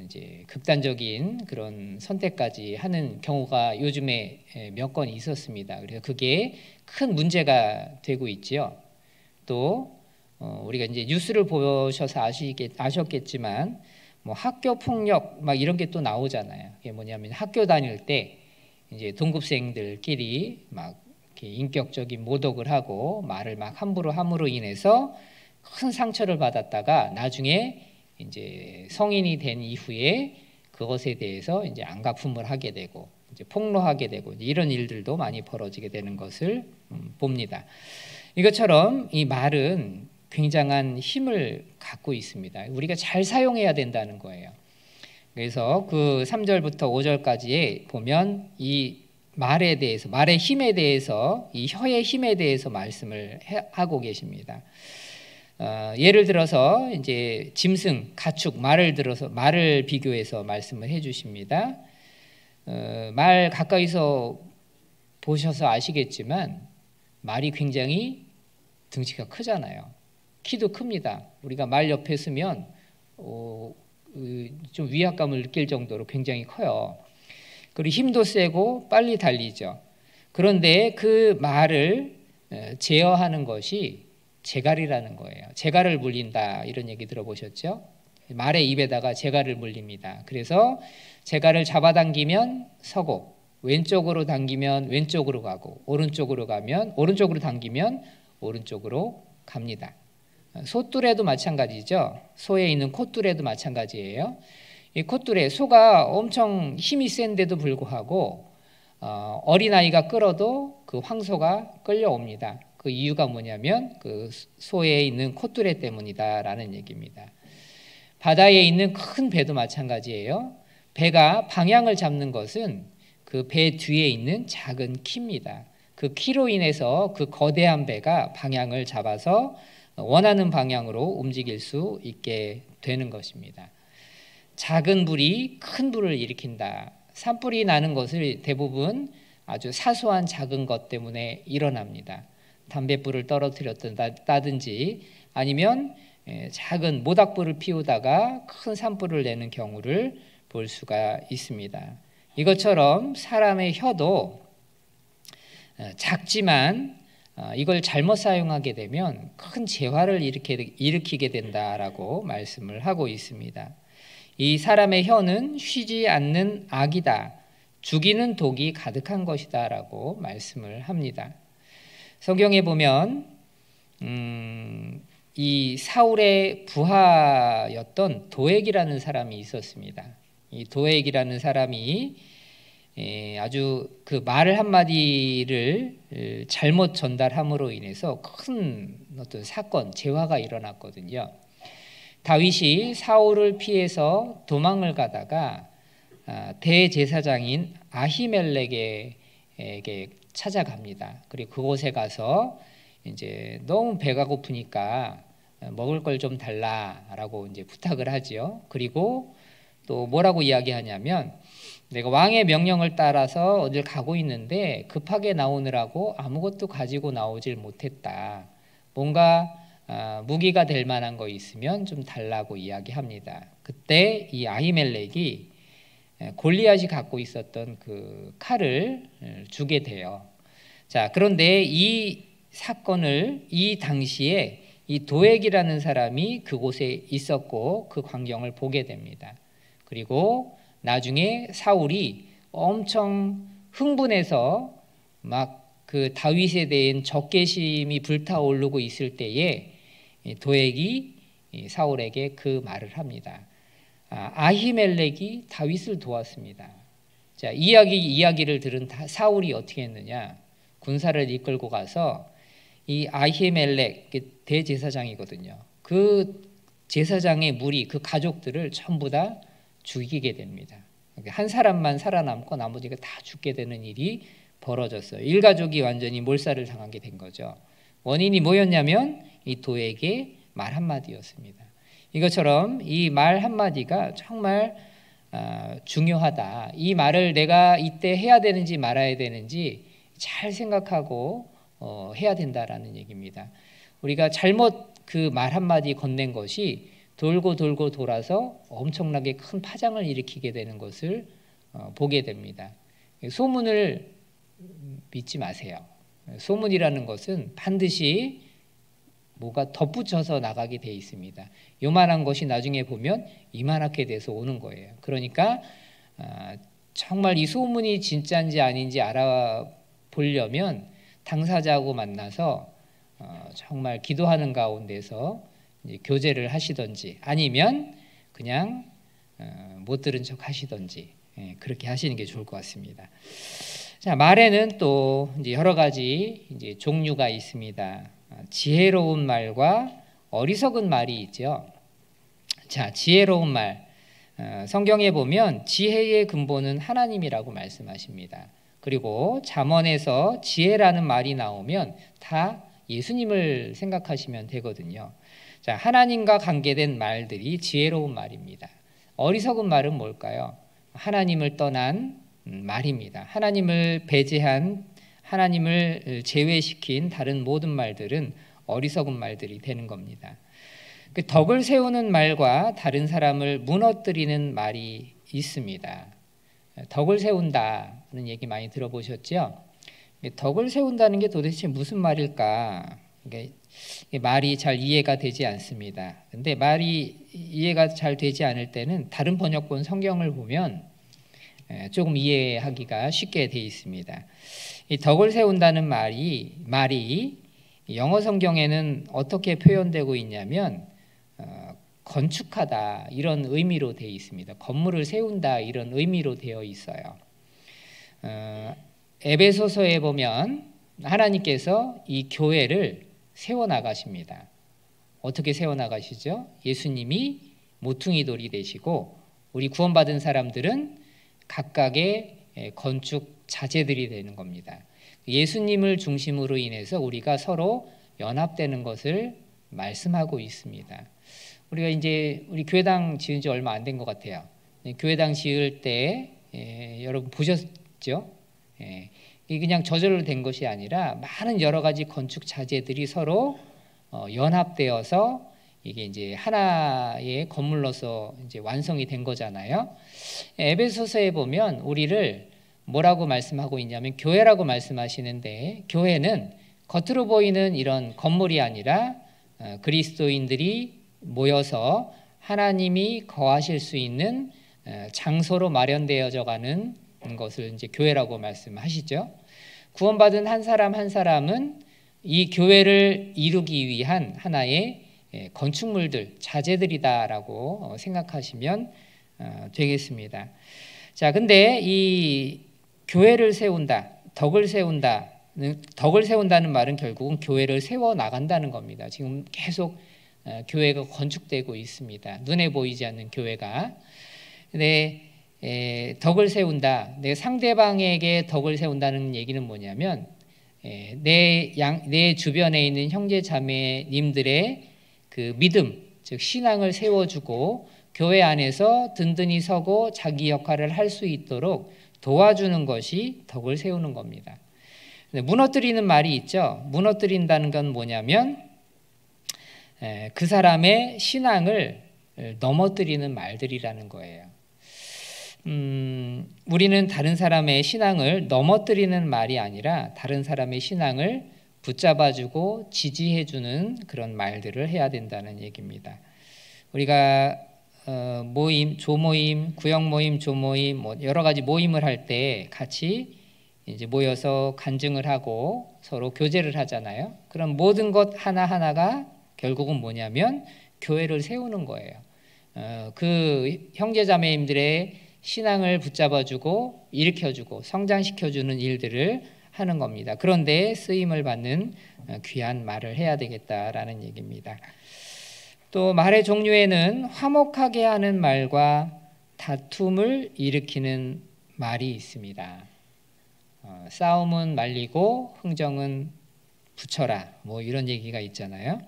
이제 극단적인 그런 선택까지 하는 경우가 요즘에 몇 건 있었습니다. 그래서 그게 큰 문제가 되고 있지요. 또 우리가 이제 뉴스를 보셔서 아셨겠지만 뭐 학교 폭력 막 이런 게 또 나오잖아요. 그게 뭐냐면 학교 다닐 때 이제 동급생들끼리 막 이렇게 인격적인 모독을 하고 말을 막 함부로 함으로 인해서 큰 상처를 받았다가 나중에 이제 성인이 된 이후에 그것에 대해서 이제 안갚음을 하게 되고 이제 폭로하게 되고 이런 일들도 많이 벌어지게 되는 것을 봅니다. 이것처럼 이 말은 굉장한 힘을 갖고 있습니다. 우리가 잘 사용해야 된다는 거예요. 그래서 그 3절부터 5절까지에 보면 이 말에 대해서, 말의 힘에 대해서, 이 혀의 힘에 대해서 말씀을 하고 계십니다. 예를 들어서 이제 짐승, 가축, 말을 비교해서 말씀을 해주십니다. 말 가까이서 보셔서 아시겠지만 말이 굉장히 등치가 크잖아요. 키도 큽니다. 우리가 말 옆에 서면 좀 위압감을 느낄 정도로 굉장히 커요. 그리고 힘도 세고 빨리 달리죠. 그런데 그 말을 제어하는 것이 재갈이라는 거예요. 재갈을 물린다, 이런 얘기 들어보셨죠? 말의 입에다가 재갈을 물립니다. 그래서 재갈을 잡아당기면 서고, 왼쪽으로 당기면 왼쪽으로 가고, 오른쪽으로 당기면 오른쪽으로 갑니다. 소뚜레도 마찬가지죠. 소에 있는 콧뚜레도 마찬가지예요. 이 콧뚜레, 소가 엄청 힘이 센데도 불구하고 어린아이가 끌어도 그 황소가 끌려옵니다. 그 이유가 뭐냐면 그 소에 있는 콧뚜레 때문이다라는 얘기입니다. 바다에 있는 큰 배도 마찬가지예요. 배가 방향을 잡는 것은 그 배 뒤에 있는 작은 키입니다. 그 키로 인해서 그 거대한 배가 방향을 잡아서 원하는 방향으로 움직일 수 있게 되는 것입니다. 작은 불이 큰 불을 일으킨다. 산불이 나는 것을 대부분 아주 사소한 작은 것 때문에 일어납니다. 담뱃불을 떨어뜨렸다든지 아니면 작은 모닥불을 피우다가 큰 산불을 내는 경우를 볼 수가 있습니다. 이것처럼 사람의 혀도 작지만 이걸 잘못 사용하게 되면 큰 재화를 일으키게 된다라고 말씀을 하고 있습니다. 이 사람의 혀는 쉬지 않는 악이다. 죽이는 독이 가득한 것이다 라고 말씀을 합니다. 성경에 보면 이 사울의 부하였던 도액이라는 사람이 있었습니다. 이 도액이라는 사람이 아주 그 말 한마디를 잘못 전달함으로 인해서 큰 어떤 사건, 재화가 일어났거든요. 다윗이 사울을 피해서 도망을 가다가 대제사장인 아히멜렉에게 찾아갑니다. 그리고 그곳에 가서 이제 너무 배가 고프니까 먹을 걸 좀 달라라고 이제 부탁을 하지요. 그리고 또 뭐라고 이야기하냐면 내가 왕의 명령을 따라서 어딜 가고 있는데 급하게 나오느라고 아무것도 가지고 나오질 못했다. 뭔가 무기가 될 만한 거 있으면 좀 달라고 이야기합니다. 그때 이 아히멜렉이 골리앗이 갖고 있었던 그 칼을 주게 돼요. 자, 그런데 이 사건을 이 당시에 이 도액이라는 사람이 그곳에 있었고 그 광경을 보게 됩니다. 그리고 나중에 사울이 엄청 흥분해서 막 그 다윗에 대한 적개심이 불타오르고 있을 때에 도액이 사울에게 그 말을 합니다. 아히멜렉이 다윗을 도왔습니다. 자, 이야기를 들은 사울이 어떻게 했느냐? 군사를 이끌고 가서 이 아히멜렉 대제사장이거든요. 그 제사장의 무리, 그 가족들을 전부 다 죽이게 됩니다. 한 사람만 살아남고 나머지가 다 죽게 되는 일이 벌어졌어요. 일가족이 완전히 몰살을 당하게 된 거죠. 원인이 뭐였냐면 이 도액의 말 한마디였습니다. 이것처럼 이 말 한마디가 정말 중요하다. 이 말을 내가 이때 해야 되는지 말아야 되는지 잘 생각하고 해야 된다라는 얘기입니다. 우리가 잘못 그 말 한마디 건넨 것이 돌고 돌아서 엄청나게 큰 파장을 일으키게 되는 것을 보게 됩니다. 소문을 믿지 마세요. 소문이라는 것은 반드시 뭐가 덧붙여서 나가게 돼 있습니다. 요만한 것이 나중에 보면 이만하게 돼서 오는 거예요. 그러니까 정말 이 소문이 진짜인지 아닌지 알아보려면 당사자하고 만나서 정말 기도하는 가운데서 이제 교제를 하시든지 아니면 그냥 못 들은 척 하시든지 그렇게 하시는 게 좋을 것 같습니다. 자, 말에는 또 이제 여러 가지 이제 종류가 있습니다. 지혜로운 말과 어리석은 말이 있죠. 자, 지혜로운 말. 성경에 보면 지혜의 근본은 하나님이라고 말씀하십니다. 그리고 잠언에서 지혜라는 말이 나오면 다 예수님을 생각하시면 되거든요. 자, 하나님과 관계된 말들이 지혜로운 말입니다. 어리석은 말은 뭘까요? 하나님을 떠난 말입니다. 하나님을 배제한, 하나님을 제외시킨 다른 모든 말들은 어리석은 말들이 되는 겁니다. 그 덕을 세우는 말과 다른 사람을 무너뜨리는 말이 있습니다. 덕을 세운다는 얘기 많이 들어보셨죠? 덕을 세운다는 게 도대체 무슨 말일까? 말이 잘 이해가 되지 않습니다. 근데 말이 이해가 잘 되지 않을 때는 다른 번역본 성경을 보면 조금 이해하기가 쉽게 돼 있습니다. 이 덕을 세운다는 말이 영어 성경에는 어떻게 표현되고 있냐면 건축하다 이런 의미로 되어 있습니다. 건물을 세운다 이런 의미로 되어 있어요. 에베소서에 보면 하나님께서 이 교회를 세워나가십니다. 어떻게 세워나가시죠? 예수님이 모퉁이 돌이 되시고 우리 구원받은 사람들은 각각의 건축 자재들이 되는 겁니다. 예수님을 중심으로 인해서 우리가 서로 연합되는 것을 말씀하고 있습니다. 우리가 이제 우리 교회당 지은 지 얼마 안 된 것 같아요. 교회당 지을 때 여러분 보셨죠? 이게 그냥 저절로 된 것이 아니라 많은 여러 가지 건축 자재들이 서로 연합되어서 이게 이제 하나의 건물로서 이제 완성이 된 거잖아요. 에베소서에 보면 우리를 뭐라고 말씀하고 있냐면 교회라고 말씀하시는데 교회는 겉으로 보이는 이런 건물이 아니라 그리스도인들이 모여서 하나님이 거하실 수 있는 장소로 마련되어져 가는 것을 이제 교회라고 말씀하시죠. 구원받은 한 사람 한 사람은 이 교회를 이루기 위한 하나의 건축물들, 자재들이다라고 생각하시면 되겠습니다. 자, 근데 이 교회를 세운다, 덕을 세운다는 말은 결국은 교회를 세워 나간다는 겁니다. 지금 계속 교회가 건축되고 있습니다. 눈에 보이지 않는 교회가. 근데 덕을 세운다. 내 상대방에게 덕을 세운다는 얘기는 뭐냐면 내 주변에 있는 형제 자매님들의 그 믿음, 즉 신앙을 세워주고 교회 안에서 든든히 서고 자기 역할을 할 수 있도록 도와주는 것이 덕을 세우는 겁니다. 무너뜨리는 말이 있죠. 무너뜨린다는 건 뭐냐면 그 사람의 신앙을 넘어뜨리는 말들이라는 거예요. 우리는 다른 사람의 신앙을 넘어뜨리는 말이 아니라 다른 사람의 신앙을 붙잡아주고 지지해주는 그런 말들을 해야 된다는 얘기입니다. 우리가 모임, 조모임, 구역모임, 조모임, 뭐 여러 가지 모임을 할 때 같이 이제 모여서 간증을 하고 서로 교제를 하잖아요. 그럼 모든 것 하나하나가 결국은 뭐냐면 교회를 세우는 거예요. 그 형제자매님들의 신앙을 붙잡아주고 일으켜주고 성장시켜주는 일들을 하는 겁니다. 그런데 쓰임을 받는 귀한 말을 해야 되겠다라는 얘기입니다. 또 말의 종류에는 화목하게 하는 말과 다툼을 일으키는 말이 있습니다. 싸움은 말리고 흥정은 붙여라, 뭐 이런 얘기가 있잖아요.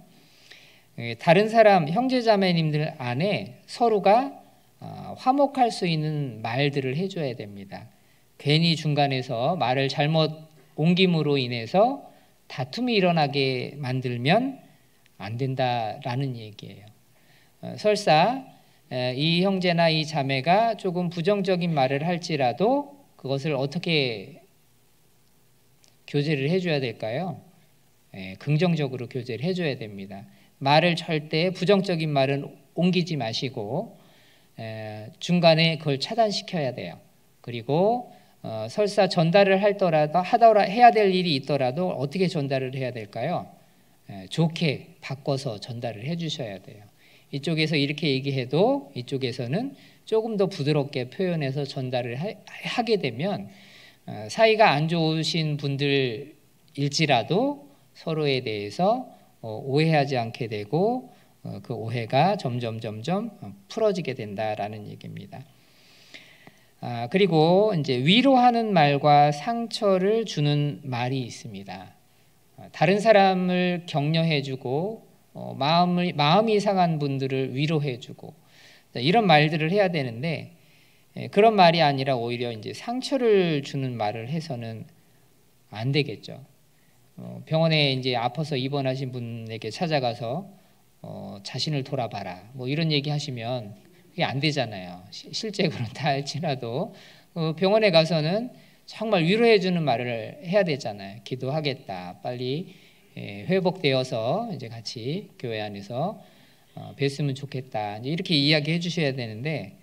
다른 사람 형제자매님들 안에 서로가 화목할 수 있는 말들을 해줘야 됩니다. 괜히 중간에서 말을 잘못 옮김으로 인해서 다툼이 일어나게 만들면 안 된다라는 얘기예요. 설사 이 형제나 이 자매가 조금 부정적인 말을 할지라도 그것을 어떻게 교제를 해줘야 될까요? 긍정적으로 교제를 해줘야 됩니다. 말을 절대 부정적인 말은 옮기지 마시고 중간에 그걸 차단시켜야 돼요. 그리고 설사 전달을 해야 될 일이 있더라도 어떻게 전달을 해야 될까요? 좋게 바꿔서 전달을 해주셔야 돼요. 이쪽에서 이렇게 얘기해도 이쪽에서는 조금 더 부드럽게 표현해서 전달을 하게 되면 사이가 안 좋으신 분들일지라도 서로에 대해서 오해하지 않게 되고 그 오해가 점점 풀어지게 된다라는 얘기입니다. 그리고 이제 위로하는 말과 상처를 주는 말이 있습니다. 다른 사람을 격려해주고 마음이 상한 분들을 위로해주고 이런 말들을 해야 되는데 그런 말이 아니라 오히려 이제 상처를 주는 말을 해서는 안 되겠죠. 병원에 이제 아파서 입원하신 분에게 찾아가서 자신을 돌아봐라, 뭐 이런 얘기 하시면 그게 안 되잖아요. 실제 그렇다 할지라도 병원에 가서는 정말 위로해주는 말을 해야 되잖아요. 기도하겠다, 빨리 회복되어서 이제 같이 교회 안에서 뵀으면 좋겠다, 이렇게 이야기해 주셔야 되는데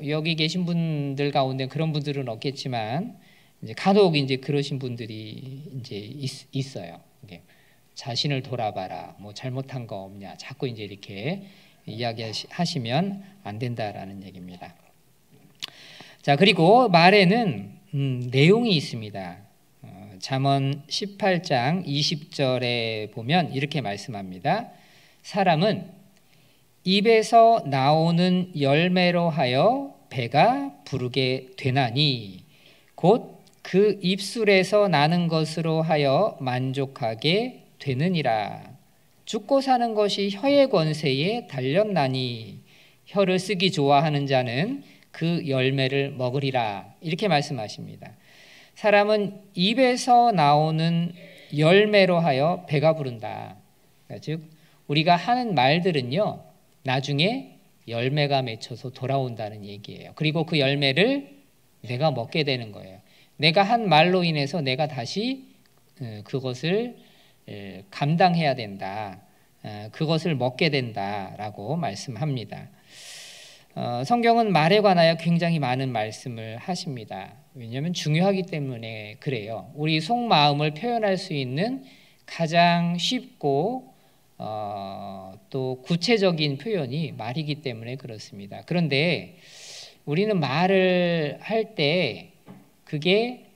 여기 계신 분들 가운데 그런 분들은 없겠지만 이제 간혹 이제 그러신 분들이 이제 있어요. 자신을 돌아봐라, 뭐 잘못한 거 없냐, 자꾸 이제 이렇게 이야기하시면 안 된다라는 얘기입니다. 자, 그리고 말에는 내용이 있습니다. 잠언 18장 20절에 보면 이렇게 말씀합니다. 사람은 입에서 나오는 열매로 하여 배가 부르게 되나니 곧 그 입술에서 나는 것으로 하여 만족하게 되느니라. 죽고 사는 것이 혀의 권세에 달렸나니 혀를 쓰기 좋아하는 자는 그 열매를 먹으리라. 이렇게 말씀하십니다. 사람은 입에서 나오는 열매로 하여 배가 부른다. 즉 우리가 하는 말들은요, 나중에 열매가 맺혀서 돌아온다는 얘기예요. 그리고 그 열매를 내가 먹게 되는 거예요. 내가 한 말로 인해서 내가 다시 그것을 감당해야 된다. 그것을 먹게 된다라고 말씀합니다. 성경은 말에 관하여 굉장히 많은 말씀을 하십니다. 왜냐하면 중요하기 때문에 그래요. 우리 속마음을 표현할 수 있는 가장 쉽고 또 구체적인 표현이 말이기 때문에 그렇습니다. 그런데 우리는 말을 할 때 그게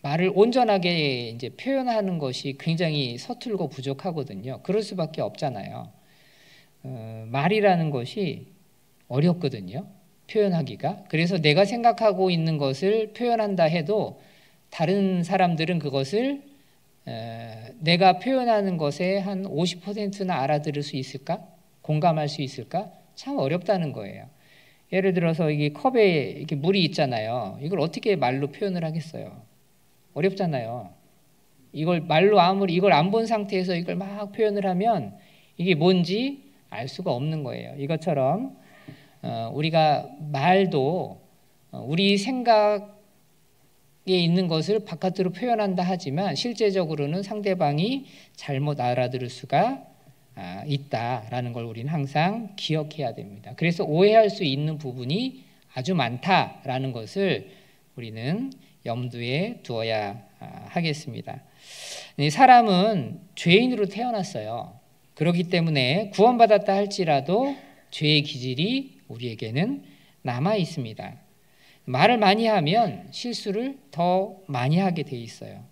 말을 온전하게 이제 표현하는 것이 굉장히 서툴고 부족하거든요. 그럴 수밖에 없잖아요. 말이라는 것이 어렵거든요. 표현하기가. 그래서 내가 생각하고 있는 것을 표현한다 해도 다른 사람들은 그것을 내가 표현하는 것에 한 50%나 알아들을 수 있을까? 공감할 수 있을까? 참 어렵다는 거예요. 예를 들어서 이게 컵에 이렇게 물이 있잖아요. 이걸 어떻게 말로 표현을 하겠어요? 어렵잖아요. 이걸 말로 아무리 이걸 안 본 상태에서 이걸 막 표현을 하면 이게 뭔지 알 수가 없는 거예요. 이것처럼 우리가 말도 우리 생각에 있는 것을 바깥으로 표현한다 하지만 실제적으로는 상대방이 잘못 알아들을 수가 있다라는 걸 우리는 항상 기억해야 됩니다. 그래서 오해할 수 있는 부분이 아주 많다라는 것을 우리는 염두에 두어야 하겠습니다. 사람은 죄인으로 태어났어요. 그렇기 때문에 구원받았다 할지라도 죄의 기질이 우리에게는 남아 있습니다. 말을 많이 하면 실수를 더 많이 하게 돼 있어요.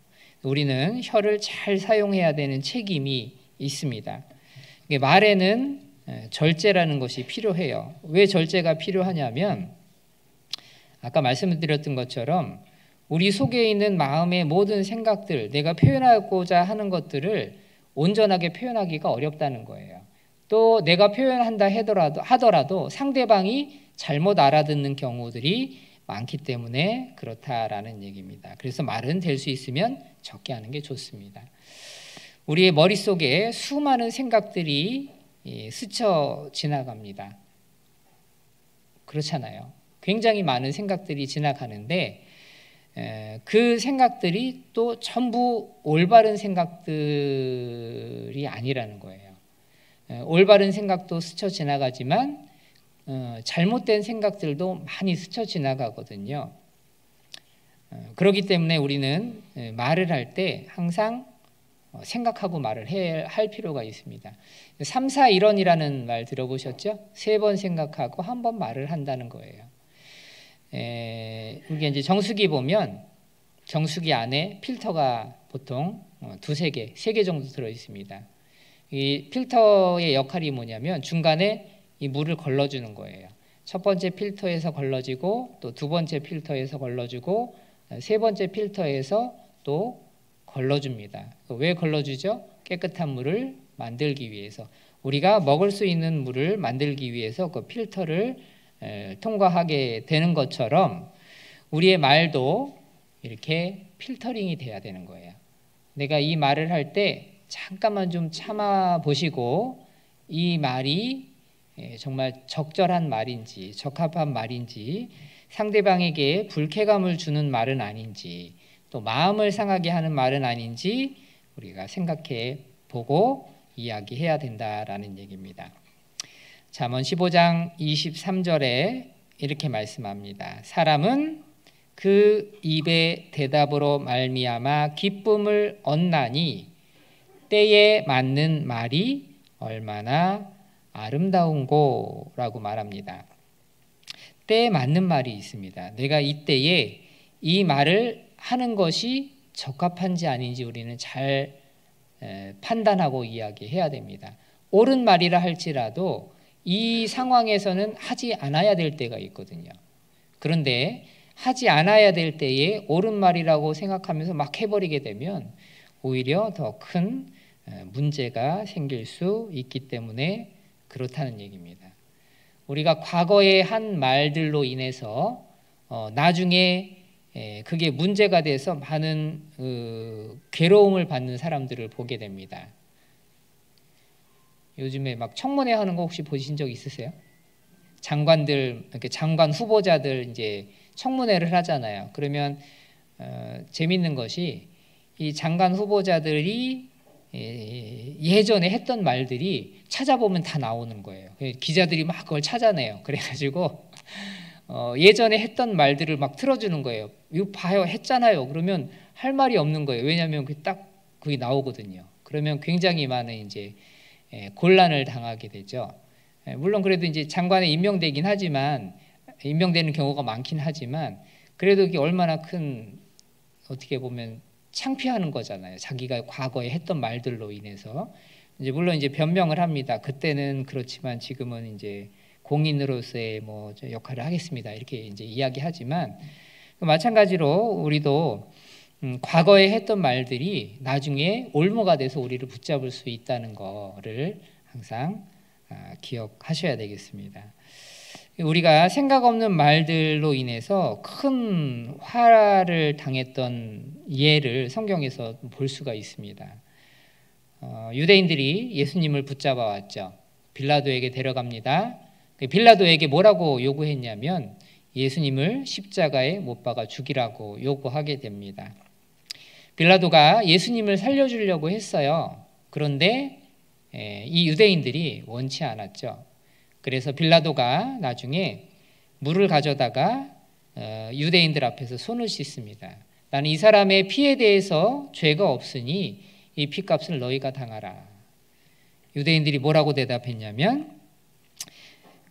우리는 혀를 잘 사용해야 되는 책임이 있습니다. 말에는 절제라는 것이 필요해요. 왜 절제가 필요하냐면 아까 말씀드렸던 것처럼 우리 속에 있는 마음의 모든 생각들, 내가 표현하고자 하는 것들을 온전하게 표현하기가 어렵다는 거예요. 또 내가 표현한다 하더라도 상대방이 잘못 알아듣는 경우들이 많기 때문에 그렇다라는 얘기입니다. 그래서 말은 될 수 있으면 적게 하는 게 좋습니다. 우리의 머릿속에 수많은 생각들이 스쳐 지나갑니다. 그렇잖아요. 굉장히 많은 생각들이 지나가는데 그 생각들이 또 전부 올바른 생각들이 아니라는 거예요. 올바른 생각도 스쳐 지나가지만 잘못된 생각들도 많이 스쳐 지나가거든요. 그렇기 때문에 우리는 말을 할 때 항상 생각하고 말을 할 필요가 있습니다. 3-4-1원이라는 말 들어보셨죠? 3번 생각하고 1번 말을 한다는 거예요. 이게 이제 정수기 보면 정수기 안에 필터가 보통 2-3개, 3개 정도 들어 있습니다. 이 필터의 역할이 뭐냐면 중간에 이 물을 걸러주는 거예요. 첫 번째 필터에서 걸러지고 또 두 번째 필터에서 걸러주고 세 번째 필터에서 또 걸러줍니다. 왜 걸러주죠? 깨끗한 물을 만들기 위해서. 우리가 먹을 수 있는 물을 만들기 위해서 그 필터를 통과하게 되는 것처럼 우리의 말도 이렇게 필터링이 돼야 되는 거예요. 내가 이 말을 할 때 잠깐만 좀 참아 보시고 이 말이 정말 적절한 말인지 적합한 말인지 상대방에게 불쾌감을 주는 말은 아닌지 또 마음을 상하게 하는 말은 아닌지 우리가 생각해 보고 이야기해야 된다라는 얘기입니다. 잠언 15장 23절에 이렇게 말씀합니다. 사람은 그 입의 대답으로 말미암아 기쁨을 얻나니 때에 맞는 말이 얼마나 아름다운고 라고 말합니다. 때에 맞는 말이 있습니다. 내가 이때에 이 말을 하는 것이 적합한지 아닌지 우리는 잘 판단하고 이야기해야 됩니다. 옳은 말이라 할지라도 이 상황에서는 하지 않아야 될 때가 있거든요. 그런데 하지 않아야 될 때에 옳은 말이라고 생각하면서 막 해버리게 되면 오히려 더 큰 문제가 생길 수 있기 때문에 그렇다는 얘기입니다. 우리가 과거에 한 말들로 인해서 나중에 그게 문제가 돼서 많은 괴로움을 받는 사람들을 보게 됩니다. 요즘에 막 청문회 하는 거 혹시 보신 적 있으세요? 장관들, 이렇게 장관 후보자들 이제 청문회를 하잖아요. 그러면 재밌는 것이 이 장관 후보자들이 예전에 했던 말들이 찾아보면 다 나오는 거예요. 기자들이 막 그걸 찾아내요. 그래가지고 예전에 했던 말들을 막 틀어주는 거예요. 이거 봐요, 했잖아요. 그러면 할 말이 없는 거예요. 왜냐하면 딱 그게 나오거든요. 그러면 굉장히 많은 이제 곤란을 당하게 되죠. 물론 그래도 이제 장관에 임명되긴 하지만, 임명되는 경우가 많긴 하지만, 그래도 이게 얼마나 큰, 어떻게 보면 창피하는 거잖아요. 자기가 과거에 했던 말들로 인해서. 이제 물론 이제 변명을 합니다. 그때는 그렇지만 지금은 이제 공인으로서의 뭐 역할을 하겠습니다. 이렇게 이제 이야기하지만, 마찬가지로 우리도 과거에 했던 말들이 나중에 올무가 돼서 우리를 붙잡을 수 있다는 거를 항상 기억하셔야 되겠습니다. 우리가 생각 없는 말들로 인해서 큰 화를 당했던 예를 성경에서 볼 수가 있습니다. 유대인들이 예수님을 붙잡아 왔죠. 빌라도에게 데려갑니다. 빌라도에게 뭐라고 요구했냐면 예수님을 십자가에 못 박아 죽이라고 요구하게 됩니다. 빌라도가 예수님을 살려주려고 했어요. 그런데 이 유대인들이 원치 않았죠. 그래서 빌라도가 나중에 물을 가져다가 유대인들 앞에서 손을 씻습니다. 나는 이 사람의 피에 대해서 죄가 없으니 이 피값을 너희가 당하라. 유대인들이 뭐라고 대답했냐면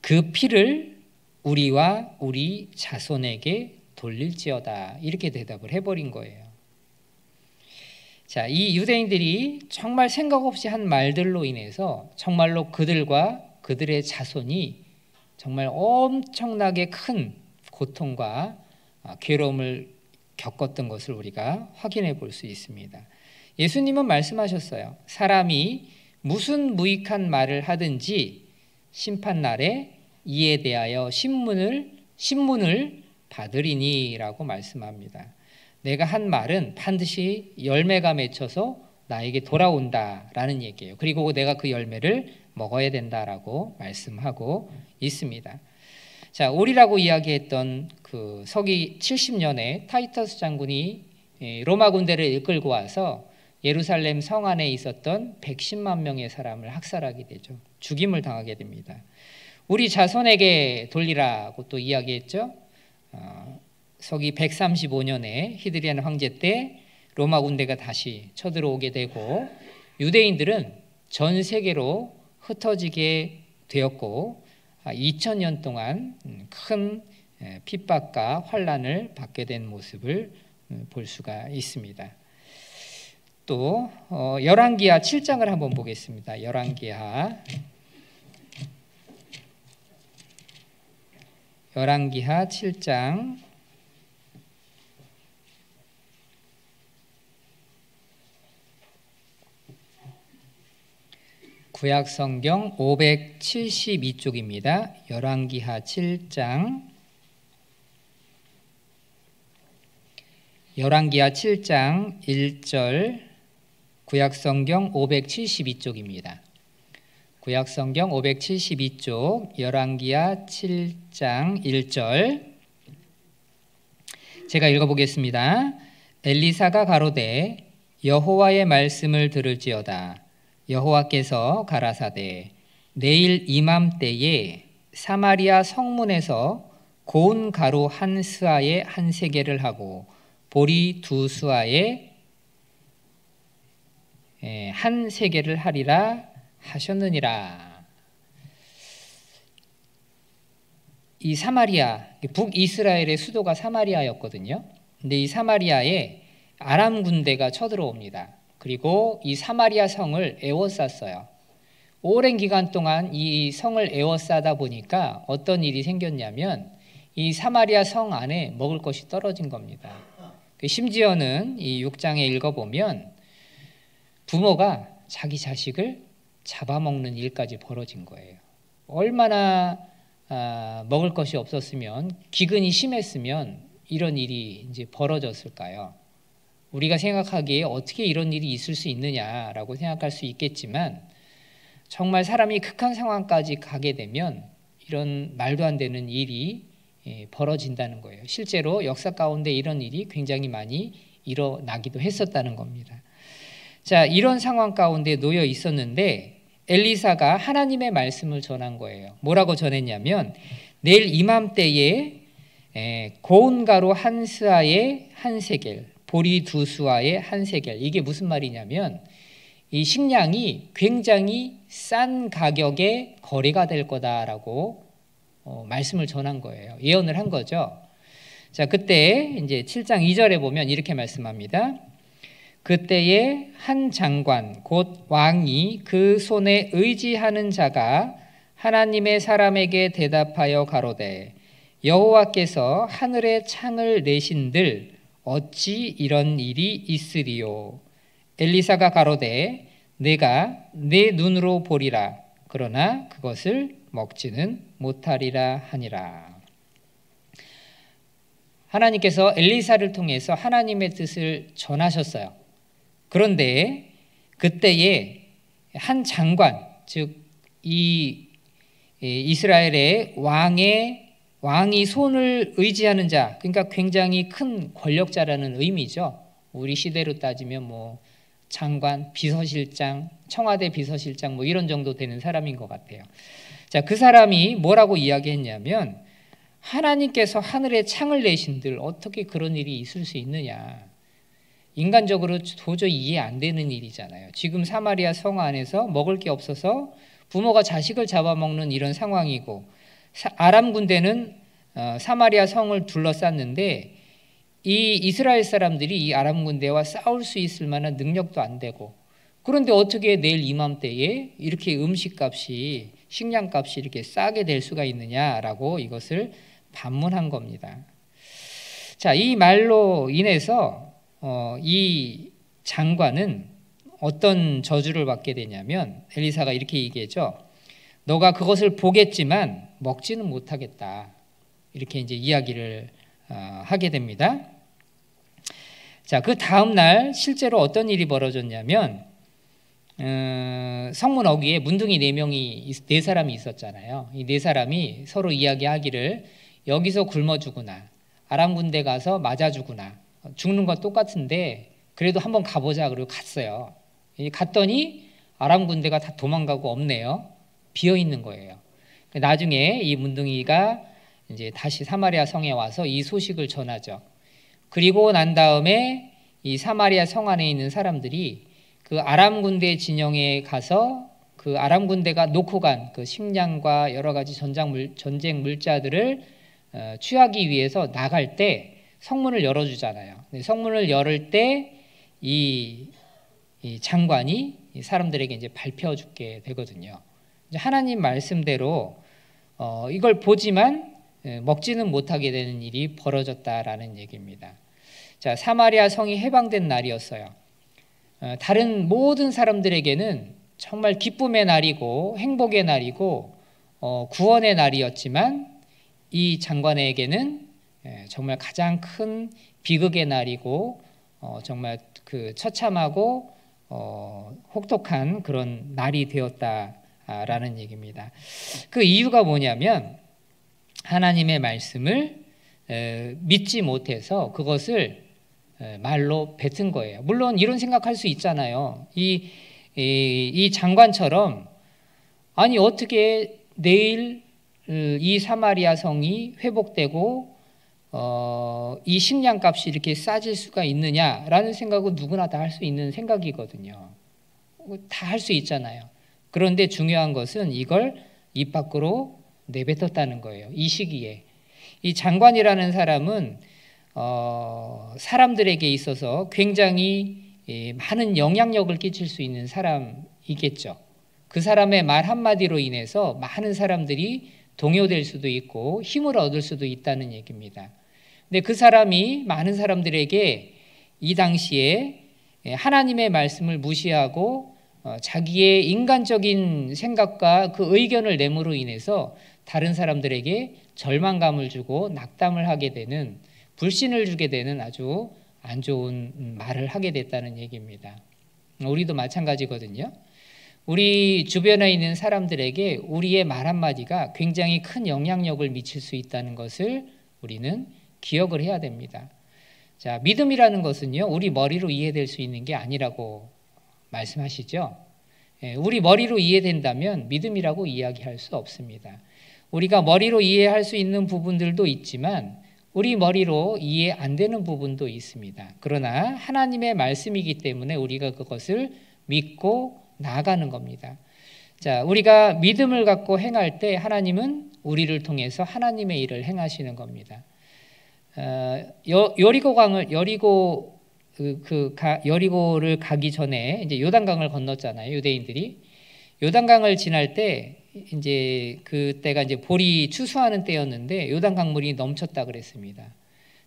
그 피를 우리와 우리 자손에게 돌릴지어다. 이렇게 대답을 해버린 거예요. 자, 이 유대인들이 정말 생각 없이 한 말들로 인해서 정말로 그들과 그들의 자손이 정말 엄청나게 큰 고통과 괴로움을 겪었던 것을 우리가 확인해 볼 수 있습니다. 예수님은 말씀하셨어요. 사람이 무슨 무익한 말을 하든지 심판날에 이에 대하여 신문을 받으리니라고 말씀합니다. 내가 한 말은 반드시 열매가 맺혀서 나에게 돌아온다라는 얘기예요. 그리고 내가 그 열매를 먹어야 된다라고 말씀하고 있습니다. 자, 오리라고 이야기했던 그 서기 70년에 타이터스 장군이 로마 군대를 이끌고 와서 예루살렘 성 안에 있었던 110만 명의 사람을 학살하게 되죠. 죽임을 당하게 됩니다. 우리 자손에게 돌리라고 또 이야기했죠. 서기 135년에 히드리안 황제 때 로마 군대가 다시 쳐들어오게 되고 유대인들은 전 세계로 흩어지게 되었고 2000년 동안 큰 핍박과 환난을 받게 된 모습을 볼 수가 있습니다. 또 열왕기하 7장을 한번 보겠습니다. 열왕기하 7장 구약성경 572쪽입니다. 열왕기하 7장 열왕기하 7장 1절 구약성경 572쪽입니다. 구약성경 572쪽 열왕기하 7장 1절 제가 읽어보겠습니다. 엘리사가 가로되 여호와의 말씀을 들을지어다. 여호와께서 가라사대 내일 이맘때에 사마리아 성문에서 고운 가루 한 스아에 한 세겔을 하고 보리 두 스아에 한 세겔을 하리라 하셨느니라. 이 사마리아, 북이스라엘의 수도가 사마리아였거든요. 근데 이 사마리아에 아람 군대가 쳐들어옵니다. 그리고 이 사마리아 성을 에워쌌어요. 오랜 기간 동안 이 성을 에워싸다 보니까 어떤 일이 생겼냐면 이 사마리아 성 안에 먹을 것이 떨어진 겁니다. 심지어는 이 6장에 읽어보면 부모가 자기 자식을 잡아먹는 일까지 벌어진 거예요. 얼마나 먹을 것이 없었으면, 기근이 심했으면 이런 일이 이제 벌어졌을까요? 우리가 생각하기에 어떻게 이런 일이 있을 수 있느냐라고 생각할 수 있겠지만 정말 사람이 극한 상황까지 가게 되면 이런 말도 안 되는 일이 벌어진다는 거예요. 실제로 역사 가운데 이런 일이 굉장히 많이 일어나기도 했었다는 겁니다. 자, 이런 상황 가운데 놓여 있었는데 엘리사가 하나님의 말씀을 전한 거예요. 뭐라고 전했냐면 내일 이맘때에 고운 가루 한 스아에 한 세겔, 보리 두 수아에 한 세겔. 이게 무슨 말이냐면 이 식량이 굉장히 싼 가격에 거래가 될 거다라고 말씀을 전한 거예요. 예언을 한 거죠. 자, 그때 이제 7장 2절에 보면 이렇게 말씀합니다. 그때에 한 장관 곧 왕이 그 손에 의지하는 자가 하나님의 사람에게 대답하여 가로되 여호와께서 하늘에 창을 내신들 어찌 이런 일이 있으리요. 엘리사가 가로되 내가 내 눈으로 보리라. 그러나 그것을 먹지는 못하리라 하니라. 하나님께서 엘리사를 통해서 하나님의 뜻을 전하셨어요. 그런데 그때에 한 장관, 즉 이 이스라엘의 왕이 손을 의지하는 자, 그러니까 굉장히 큰 권력자라는 의미죠. 우리 시대로 따지면 뭐 장관, 비서실장, 청와대 비서실장 뭐 이런 정도 되는 사람인 것 같아요. 자, 그 사람이 뭐라고 이야기했냐면 하나님께서 하늘에 창을 내신들 어떻게 그런 일이 있을 수 있느냐. 인간적으로 도저히 이해 안 되는 일이잖아요. 지금 사마리아 성 안에서 먹을 게 없어서 부모가 자식을 잡아먹는 이런 상황이고 아람 군대는 사마리아 성을 둘러쌌는데 이 이스라엘 사람들이 이 아람 군대와 싸울 수 있을 만한 능력도 안 되고 그런데 어떻게 내일 이맘때에 이렇게 음식값이 식량값이 이렇게 싸게 될 수가 있느냐라고 이것을 반문한 겁니다. 자, 이 말로 인해서 이 장관은 어떤 저주를 받게 되냐면 엘리사가 이렇게 얘기했죠. 너가 그것을 보겠지만 먹지는 못하겠다. 이렇게 이제 이야기를 하게 됩니다. 자, 그 다음 날 실제로 어떤 일이 벌어졌냐면 성문 어귀에 문둥이 네 사람이 있었잖아요. 이 네 사람이 서로 이야기하기를 여기서 굶어 죽으나 아람 군대 가서 맞아 죽으나 죽는 건 똑같은데 그래도 한번 가보자. 그리고 갔어요. 갔더니 아람 군대가 다 도망가고 없네요. 비어 있는 거예요. 나중에 이 문둥이가 이제 다시 사마리아 성에 와서 이 소식을 전하죠. 그리고 난 다음에 이 사마리아 성 안에 있는 사람들이 그 아람 군대 진영에 가서 그 아람 군대가 놓고 간 그 식량과 여러 가지 전쟁 물자들을 취하기 위해서 나갈 때 성문을 열어주잖아요. 성문을 열을 때 이 장관이 이 사람들에게 이제 발표해주게 되거든요. 이제 하나님 말씀대로 이걸 보지만 먹지는 못하게 되는 일이 벌어졌다라는 얘기입니다. 자, 사마리아 성이 해방된 날이었어요. 다른 모든 사람들에게는 정말 기쁨의 날이고 행복의 날이고 구원의 날이었지만 이 장관에게는 정말 가장 큰 비극의 날이고 정말 그 처참하고 혹독한 그런 날이 되었다라는 얘기입니다. 그 이유가 뭐냐면 하나님의 말씀을 믿지 못해서 그것을 말로 뱉은 거예요. 물론 이런 생각할 수 있잖아요. 이 장관처럼 아니 어떻게 내일 이 사마리아 성이 회복되고 이 식량값이 이렇게 싸질 수가 있느냐라는 생각은 누구나 다 할 수 있는 생각이거든요. 다 할 수 있잖아요. 그런데 중요한 것은 이걸 입 밖으로 내뱉었다는 거예요. 이 시기에. 이 장관이라는 사람은 사람들에게 있어서 굉장히 많은 영향력을 끼칠 수 있는 사람이겠죠. 그 사람의 말 한마디로 인해서 많은 사람들이 동요될 수도 있고 힘을 얻을 수도 있다는 얘기입니다. 근데 그 사람이 많은 사람들에게 이 당시에 하나님의 말씀을 무시하고 자기의 인간적인 생각과 그 의견을 내므로 인해서 다른 사람들에게 절망감을 주고 낙담을 하게 되는 불신을 주게 되는 아주 안 좋은 말을 하게 됐다는 얘기입니다. 우리도 마찬가지거든요. 우리 주변에 있는 사람들에게 우리의 말 한마디가 굉장히 큰 영향력을 미칠 수 있다는 것을 우리는 기억을 해야 됩니다. 자, 믿음이라는 것은요, 우리 머리로 이해될 수 있는 게 아니라고 말씀하시죠. 우리 머리로 이해된다면 믿음이라고 이야기할 수 없습니다. 우리가 머리로 이해할 수 있는 부분들도 있지만 우리 머리로 이해 안 되는 부분도 있습니다. 그러나 하나님의 말씀이기 때문에 우리가 그것을 믿고 나아가는 겁니다. 자, 우리가 믿음을 갖고 행할 때 하나님은 우리를 통해서 하나님의 일을 행하시는 겁니다. 여리고를 가기 전에 이제 요단강을 건넜잖아요. 유대인들이 요단강을 지날 때 이제 그때가 이제 볼이 추수하는 때였는데 요단강물이 넘쳤다 그랬습니다.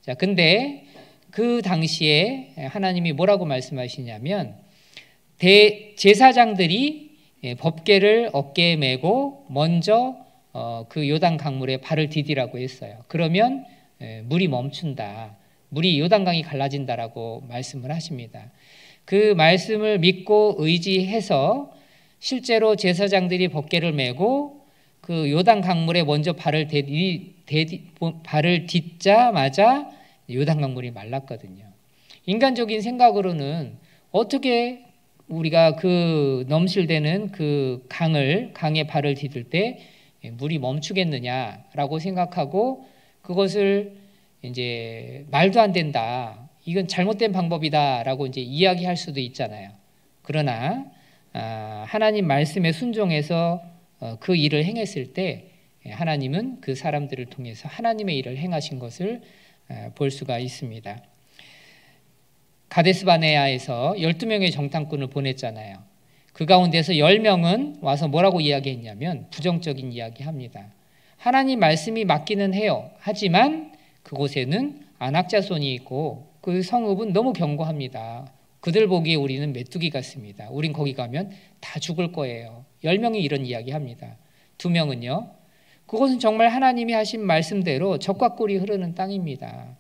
자, 근데 그 당시에 하나님이 뭐라고 말씀하시냐면 제사장들이 법궤를 어깨에 메고 먼저 그 요단강물에 발을 디디라고 했어요. 그러면 물이 멈춘다. 물이 요단강이 갈라진다라고 말씀을 하십니다. 그 말씀을 믿고 의지해서 실제로 제사장들이 법궤를 메고 그 요단강물에 먼저 발을 딛자마자 요단강물이 말랐거든요. 인간적인 생각으로는 어떻게 우리가 그 넘실대는 그 강에 발을 디딜 때 물이 멈추겠느냐라고 생각하고 그것을 이제 말도 안 된다. 이건 잘못된 방법이다라고 이제 이야기할 수도 있잖아요. 그러나 하나님 말씀에 순종해서 그 일을 행했을 때 하나님은 그 사람들을 통해서 하나님의 일을 행하신 것을 볼 수가 있습니다. 가데스바네아에서 12명의 정탐꾼을 보냈잖아요. 그 가운데서 10명은 와서 뭐라고 이야기했냐면 부정적인 이야기합니다. 하나님 말씀이 맞기는 해요. 하지만 그곳에는 안악자손이 있고 그 성읍은 너무 견고합니다. 그들 보기에 우리는 메뚜기 같습니다. 우린 거기 가면 다 죽을 거예요. 10명이 이런 이야기합니다. 2명은요. 그것은 정말 하나님이 하신 말씀대로 적과 꿀이 흐르는 땅입니다.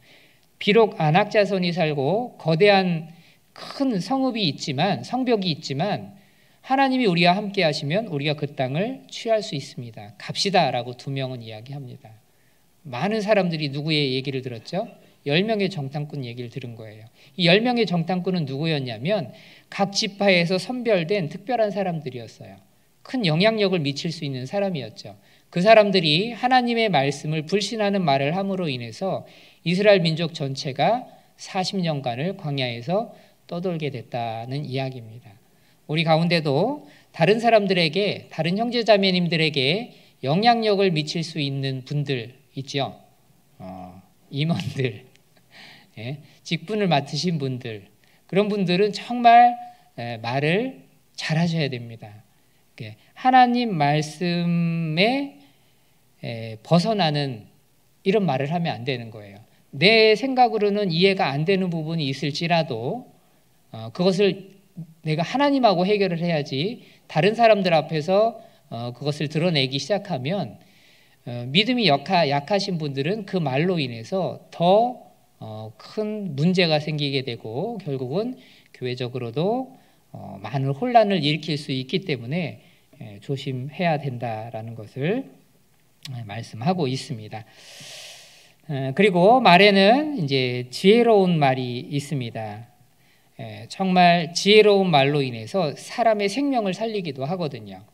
비록 안악자손이 살고 거대한 큰 성읍이 있지만 성벽이 있지만 하나님이 우리와 함께 하시면 우리가 그 땅을 취할 수 있습니다. 갑시다라고 2명은 이야기합니다. 많은 사람들이 누구의 얘기를 들었죠? 10명의 정탐꾼 얘기를 들은 거예요. 이 10명의 정탐꾼은 누구였냐면 각 지파에서 선별된 특별한 사람들이었어요. 큰 영향력을 미칠 수 있는 사람이었죠. 그 사람들이 하나님의 말씀을 불신하는 말을 함으로 인해서 이스라엘 민족 전체가 40년간을 광야에서 떠돌게 됐다는 이야기입니다. 우리 가운데도 다른 사람들에게, 다른 형제자매님들에게 영향력을 미칠 수 있는 분들 있죠. 임원들, 직분을 맡으신 분들, 그런 분들은 정말 말을 잘하셔야 됩니다. 하나님 말씀에 벗어나는 이런 말을 하면 안 되는 거예요. 내 생각으로는 이해가 안 되는 부분이 있을지라도 그것을 내가 하나님하고 해결을 해야지 다른 사람들 앞에서 그것을 드러내기 시작하면 믿음이 약하신 분들은 그 말로 인해서 더 큰 문제가 생기게 되고 결국은 교회적으로도 많은 혼란을 일으킬 수 있기 때문에 조심해야 된다라는 것을 말씀하고 있습니다. 그리고 말에는 이제 지혜로운 말이 있습니다. 정말 지혜로운 말로 인해서 사람의 생명을 살리기도 하거든요.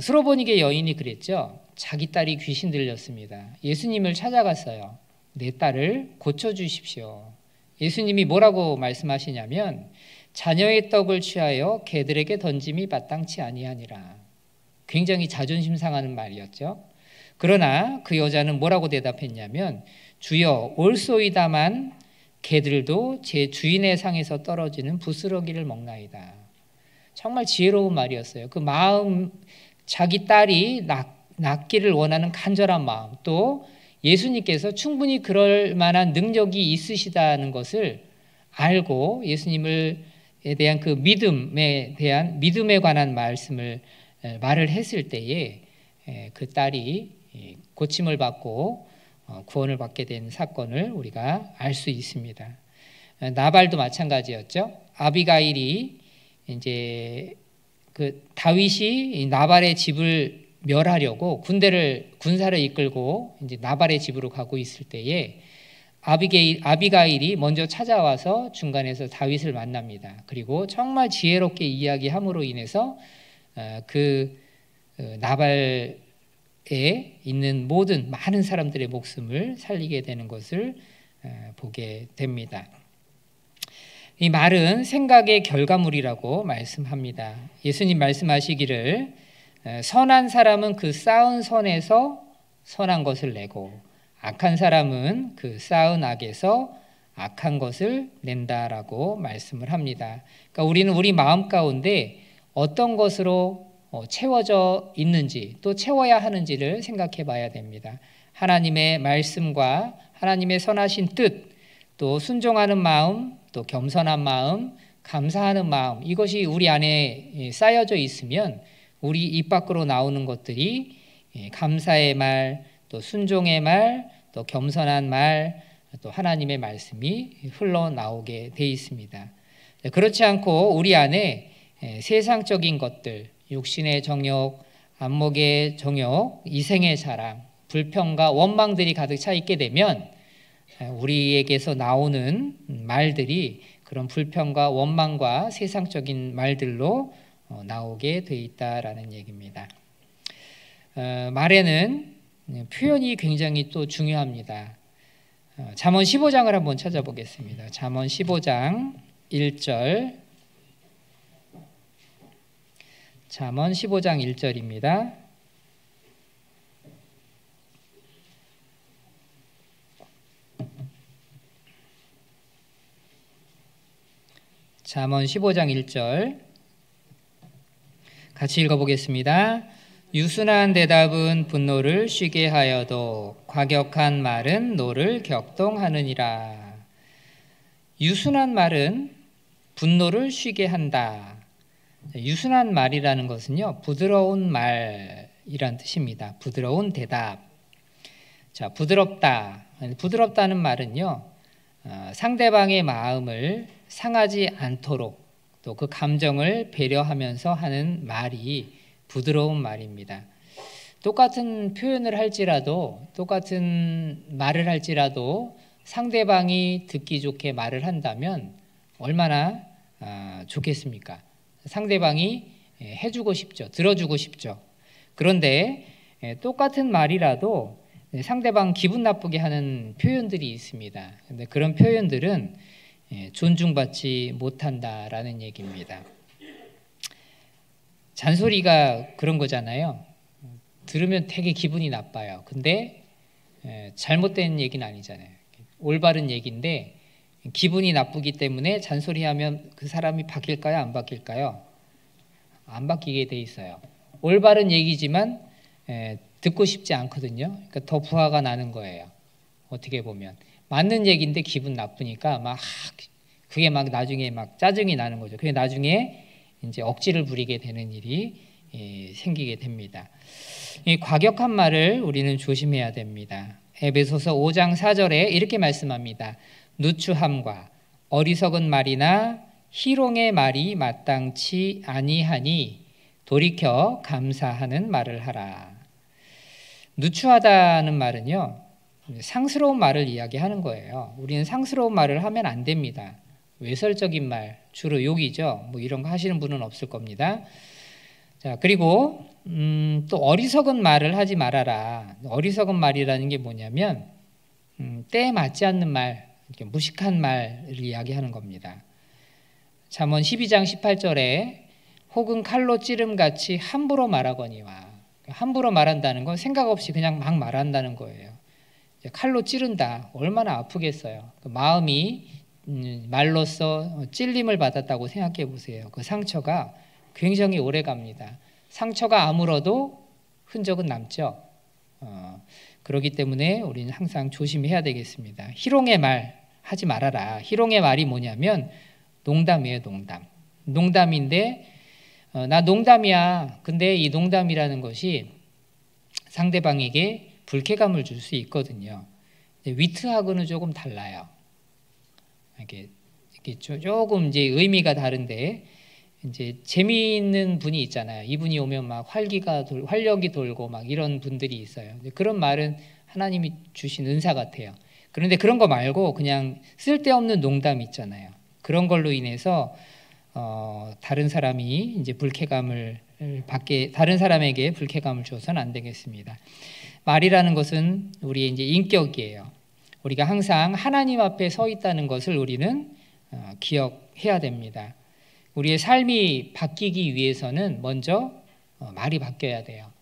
수로보니게 여인이 그랬죠. 자기 딸이 귀신 들렸습니다. 예수님을 찾아갔어요. 내 딸을 고쳐주십시오. 예수님이 뭐라고 말씀하시냐면 자녀의 떡을 취하여 개들에게 던짐이 마땅치 아니하니라. 굉장히 자존심 상하는 말이었죠. 그러나 그 여자는 뭐라고 대답했냐면 주여 올소이다만 개들도 제 주인의 상에서 떨어지는 부스러기를 먹나이다. 정말 지혜로운 말이었어요. 그 마음, 자기 딸이 낫기를 원하는 간절한 마음, 또 예수님께서 충분히 그럴 만한 능력이 있으시다는 것을 알고 예수님에 대한 그 믿음에 관한 말을 했을 때에 그 딸이 고침을 받고 구원을 받게 된 사건을 우리가 알 수 있습니다. 나발도 마찬가지였죠. 아비가일이 이제 그 다윗이 나발의 집을 멸하려고 군사를 이끌고 이제 나발의 집으로 가고 있을 때에 아비가일이 먼저 찾아와서 중간에서 다윗을 만납니다. 그리고 정말 지혜롭게 이야기함으로 인해서 그 나발에 있는 모든 많은 사람들의 목숨을 살리게 되는 것을 보게 됩니다. 이 말은 생각의 결과물이라고 말씀합니다. 예수님 말씀하시기를 선한 사람은 그 쌓은 선에서 선한 것을 내고 악한 사람은 그 쌓은 악에서 악한 것을 낸다라고 말씀을 합니다. 그러니까 우리는 우리 마음 가운데 어떤 것으로 채워져 있는지 또 채워야 하는지를 생각해 봐야 됩니다. 하나님의 말씀과 하나님의 선하신 뜻, 또 순종하는 마음, 또 겸손한 마음, 감사하는 마음, 이것이 우리 안에 쌓여져 있으면 우리 입 밖으로 나오는 것들이 감사의 말, 또 순종의 말, 또 겸손한 말, 또 하나님의 말씀이 흘러나오게 돼 있습니다. 그렇지 않고 우리 안에 세상적인 것들, 육신의 정욕, 안목의 정욕, 이생의 자랑, 불평과 원망들이 가득 차 있게 되면 우리에게서 나오는 말들이 그런 불평과 원망과 세상적인 말들로 나오게 돼 있다라는 얘기입니다. 말에는 표현이 굉장히 또 중요합니다. 잠언 15장을 한번 찾아보겠습니다. 잠언 15장 1절. 잠언 15장 1절입니다. 잠언 15장 1절 같이 읽어보겠습니다. 유순한 대답은 분노를 쉬게 하여도 과격한 말은 노를 격동하느니라. 유순한 말은 분노를 쉬게 한다. 유순한 말이라는 것은요, 부드러운 말이란 뜻입니다. 부드러운 대답. 자, 부드럽다. 부드럽다는 말은요, 상대방의 마음을 상하지 않도록 또 그 감정을 배려하면서 하는 말이 부드러운 말입니다. 똑같은 표현을 할지라도, 똑같은 말을 할지라도 상대방이 듣기 좋게 말을 한다면 얼마나 좋겠습니까? 상대방이 해주고 싶죠. 들어주고 싶죠. 그런데 똑같은 말이라도 상대방 기분 나쁘게 하는 표현들이 있습니다. 근데 그런 표현들은 존중받지 못한다라는 얘기입니다. 잔소리가 그런 거잖아요. 들으면 되게 기분이 나빠요. 근데 잘못된 얘기는 아니잖아요. 올바른 얘기인데 기분이 나쁘기 때문에 잔소리하면 그 사람이 바뀔까요? 안 바뀔까요? 안 바뀌게 돼 있어요. 올바른 얘기지만 듣고 싶지 않거든요. 그러니까 더 부하가 나는 거예요. 어떻게 보면 맞는 얘기인데 기분 나쁘니까 막 그게 막 나중에 막 짜증이 나는 거죠. 그게 나중에 이제 억지를 부리게 되는 일이 생기게 됩니다. 이 과격한 말을 우리는 조심해야 됩니다. 에베소서 5장 4절에 이렇게 말씀합니다. 누추함과 어리석은 말이나 희롱의 말이 마땅치 아니하니 돌이켜 감사하는 말을 하라. 누추하다는 말은요, 상스러운 말을 이야기하는 거예요. 우리는 상스러운 말을 하면 안 됩니다. 외설적인 말, 주로 욕이죠. 뭐 이런 거 하시는 분은 없을 겁니다. 자, 그리고 또 어리석은 말을 하지 말아라. 어리석은 말이라는 게 뭐냐면 때에 맞지 않는 말, 이렇게 무식한 말을 이야기하는 겁니다. 잠언 12장 18절에 혹은 칼로 찌름같이 함부로 말하거니와, 함부로 말한다는 건 생각 없이 그냥 막 말한다는 거예요. 칼로 찌른다. 얼마나 아프겠어요. 그 마음이 말로써 찔림을 받았다고 생각해 보세요. 그 상처가 굉장히 오래 갑니다. 상처가 아물어도 흔적은 남죠. 그렇기 때문에 우리는 항상 조심해야 되겠습니다. 희롱의 말 하지 말아라. 희롱의 말이 뭐냐면 농담이에요. 농담인데 나 농담이야. 근데 이 농담이라는 것이 상대방에게 불쾌감을 줄 수 있거든요. 위트하고는 조금 달라요. 이게 조금 이제 의미가 다른데, 이제 재미있는 분이 있잖아요. 이분이 오면 막 활력이 돌고 막 이런 분들이 있어요. 그런 말은 하나님이 주신 은사 같아요. 그런데 그런 거 말고 그냥 쓸데없는 농담 있잖아요. 그런 걸로 인해서 다른 사람이 이제 다른 사람에게 불쾌감을 줘서는 안 되겠습니다. 말이라는 것은 우리의 이제 인격이에요. 우리가 항상 하나님 앞에 서 있다는 것을 우리는 기억해야 됩니다. 우리의 삶이 바뀌기 위해서는 먼저 말이 바뀌어야 돼요.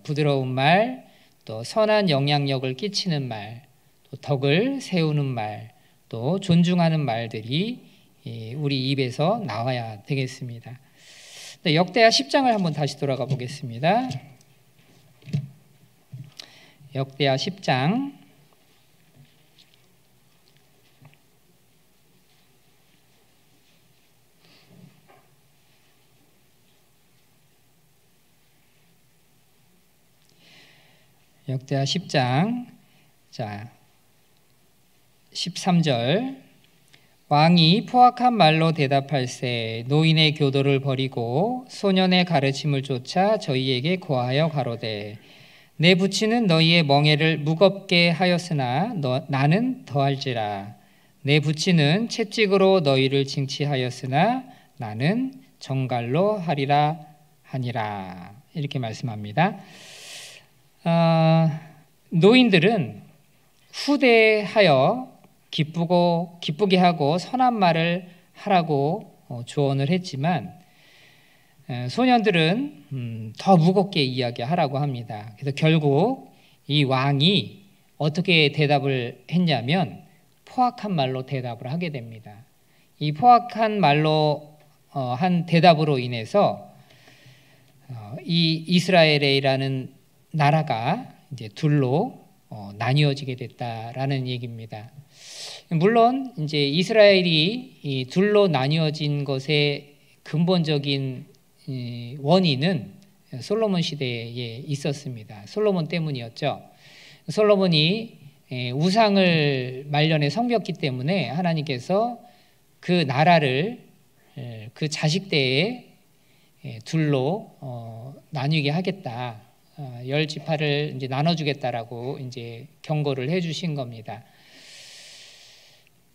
부드러운 말, 또 선한 영향력을 끼치는 말, 또 덕을 세우는 말, 또 존중하는 말들이 우리 입에서 나와야 되겠습니다. 역대하 10장을 한번 다시 돌아가 보겠습니다. 역대하 10장 역대하 10장 자 13절 왕이 포악한 말로 대답할세 노인의 교도를 버리고 소년의 가르침을 쫓아 저희에게 고하여 가로되 내 부친은 너희의 멍에를 무겁게 하였으나 나는 더할지라 내 부친은 채찍으로 너희를 징치하였으나 나는 정갈로 하리라 하니라 이렇게 말씀합니다. 노인들은 후대하여 기쁘게 하고 선한 말을 하라고 조언을 했지만 소년들은 더 무겁게 이야기하라고 합니다. 그래서 결국 이 왕이 어떻게 대답을 했냐면 포악한 말로 대답을 하게 됩니다. 이 포악한 말로 한 대답으로 인해서 이 이스라엘이라는 나라가 이제 둘로 나뉘어지게 됐다라는 얘기입니다. 물론 이제 이스라엘이 이 둘로 나뉘어진 것의 근본적인 원인은 솔로몬 시대에 있었습니다. 솔로몬 때문이었죠. 솔로몬이 우상을 말년에 섬겼기 때문에 하나님께서 그 나라를 그 자식 때에 둘로 나뉘게 하겠다. 10지파를 이제 나눠주겠다라고 이제 경고를 해주신 겁니다.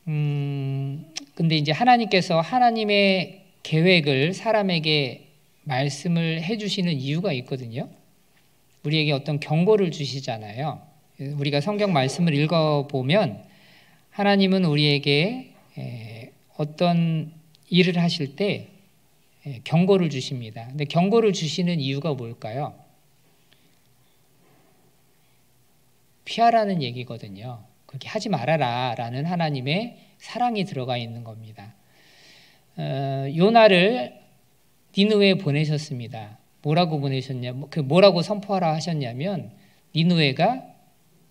근데 이제 하나님께서 하나님의 계획을 사람에게 말씀을 해주시는 이유가 있거든요. 우리에게 어떤 경고를 주시잖아요. 우리가 성경 말씀을 읽어보면 하나님은 우리에게 어떤 일을 하실 때 경고를 주십니다. 근데 경고를 주시는 이유가 뭘까요? 피하라는 얘기거든요. 그렇게 하지 말아라 라는 하나님의 사랑이 들어가 있는 겁니다. 요나를 니느웨에 보내셨습니다. 뭐라고 뭐라고 선포하라 하셨냐면 니느웨가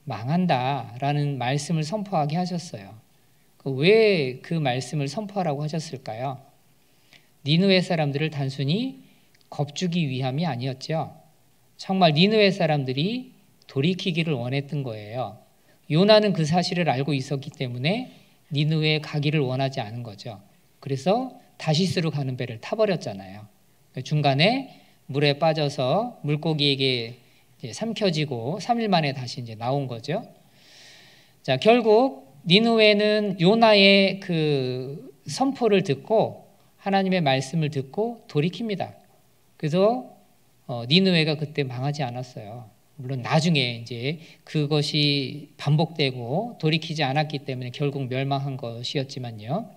망한다라는 말씀을 선포하게 하셨어요. 왜 그 말씀을 선포하라고 하셨을까요? 니느웨 사람들을 단순히 겁주기 위함이 아니었죠. 정말 니느웨 사람들이 돌이키기를 원했던 거예요. 요나는 그 사실을 알고 있었기 때문에 니느웨에 가기를 원하지 않은 거죠. 그래서 다시스로 가는 배를 타버렸잖아요. 중간에 물에 빠져서 물고기에게 이제 삼켜지고 3일 만에 다시 이제 나온 거죠. 자, 결국 니느웨는 요나의 그 선포를 듣고 하나님의 말씀을 듣고 돌이킵니다. 그래서 니느웨가 그때 망하지 않았어요. 물론 나중에 이제 그것이 반복되고 돌이키지 않았기 때문에 결국 멸망한 것이었지만요.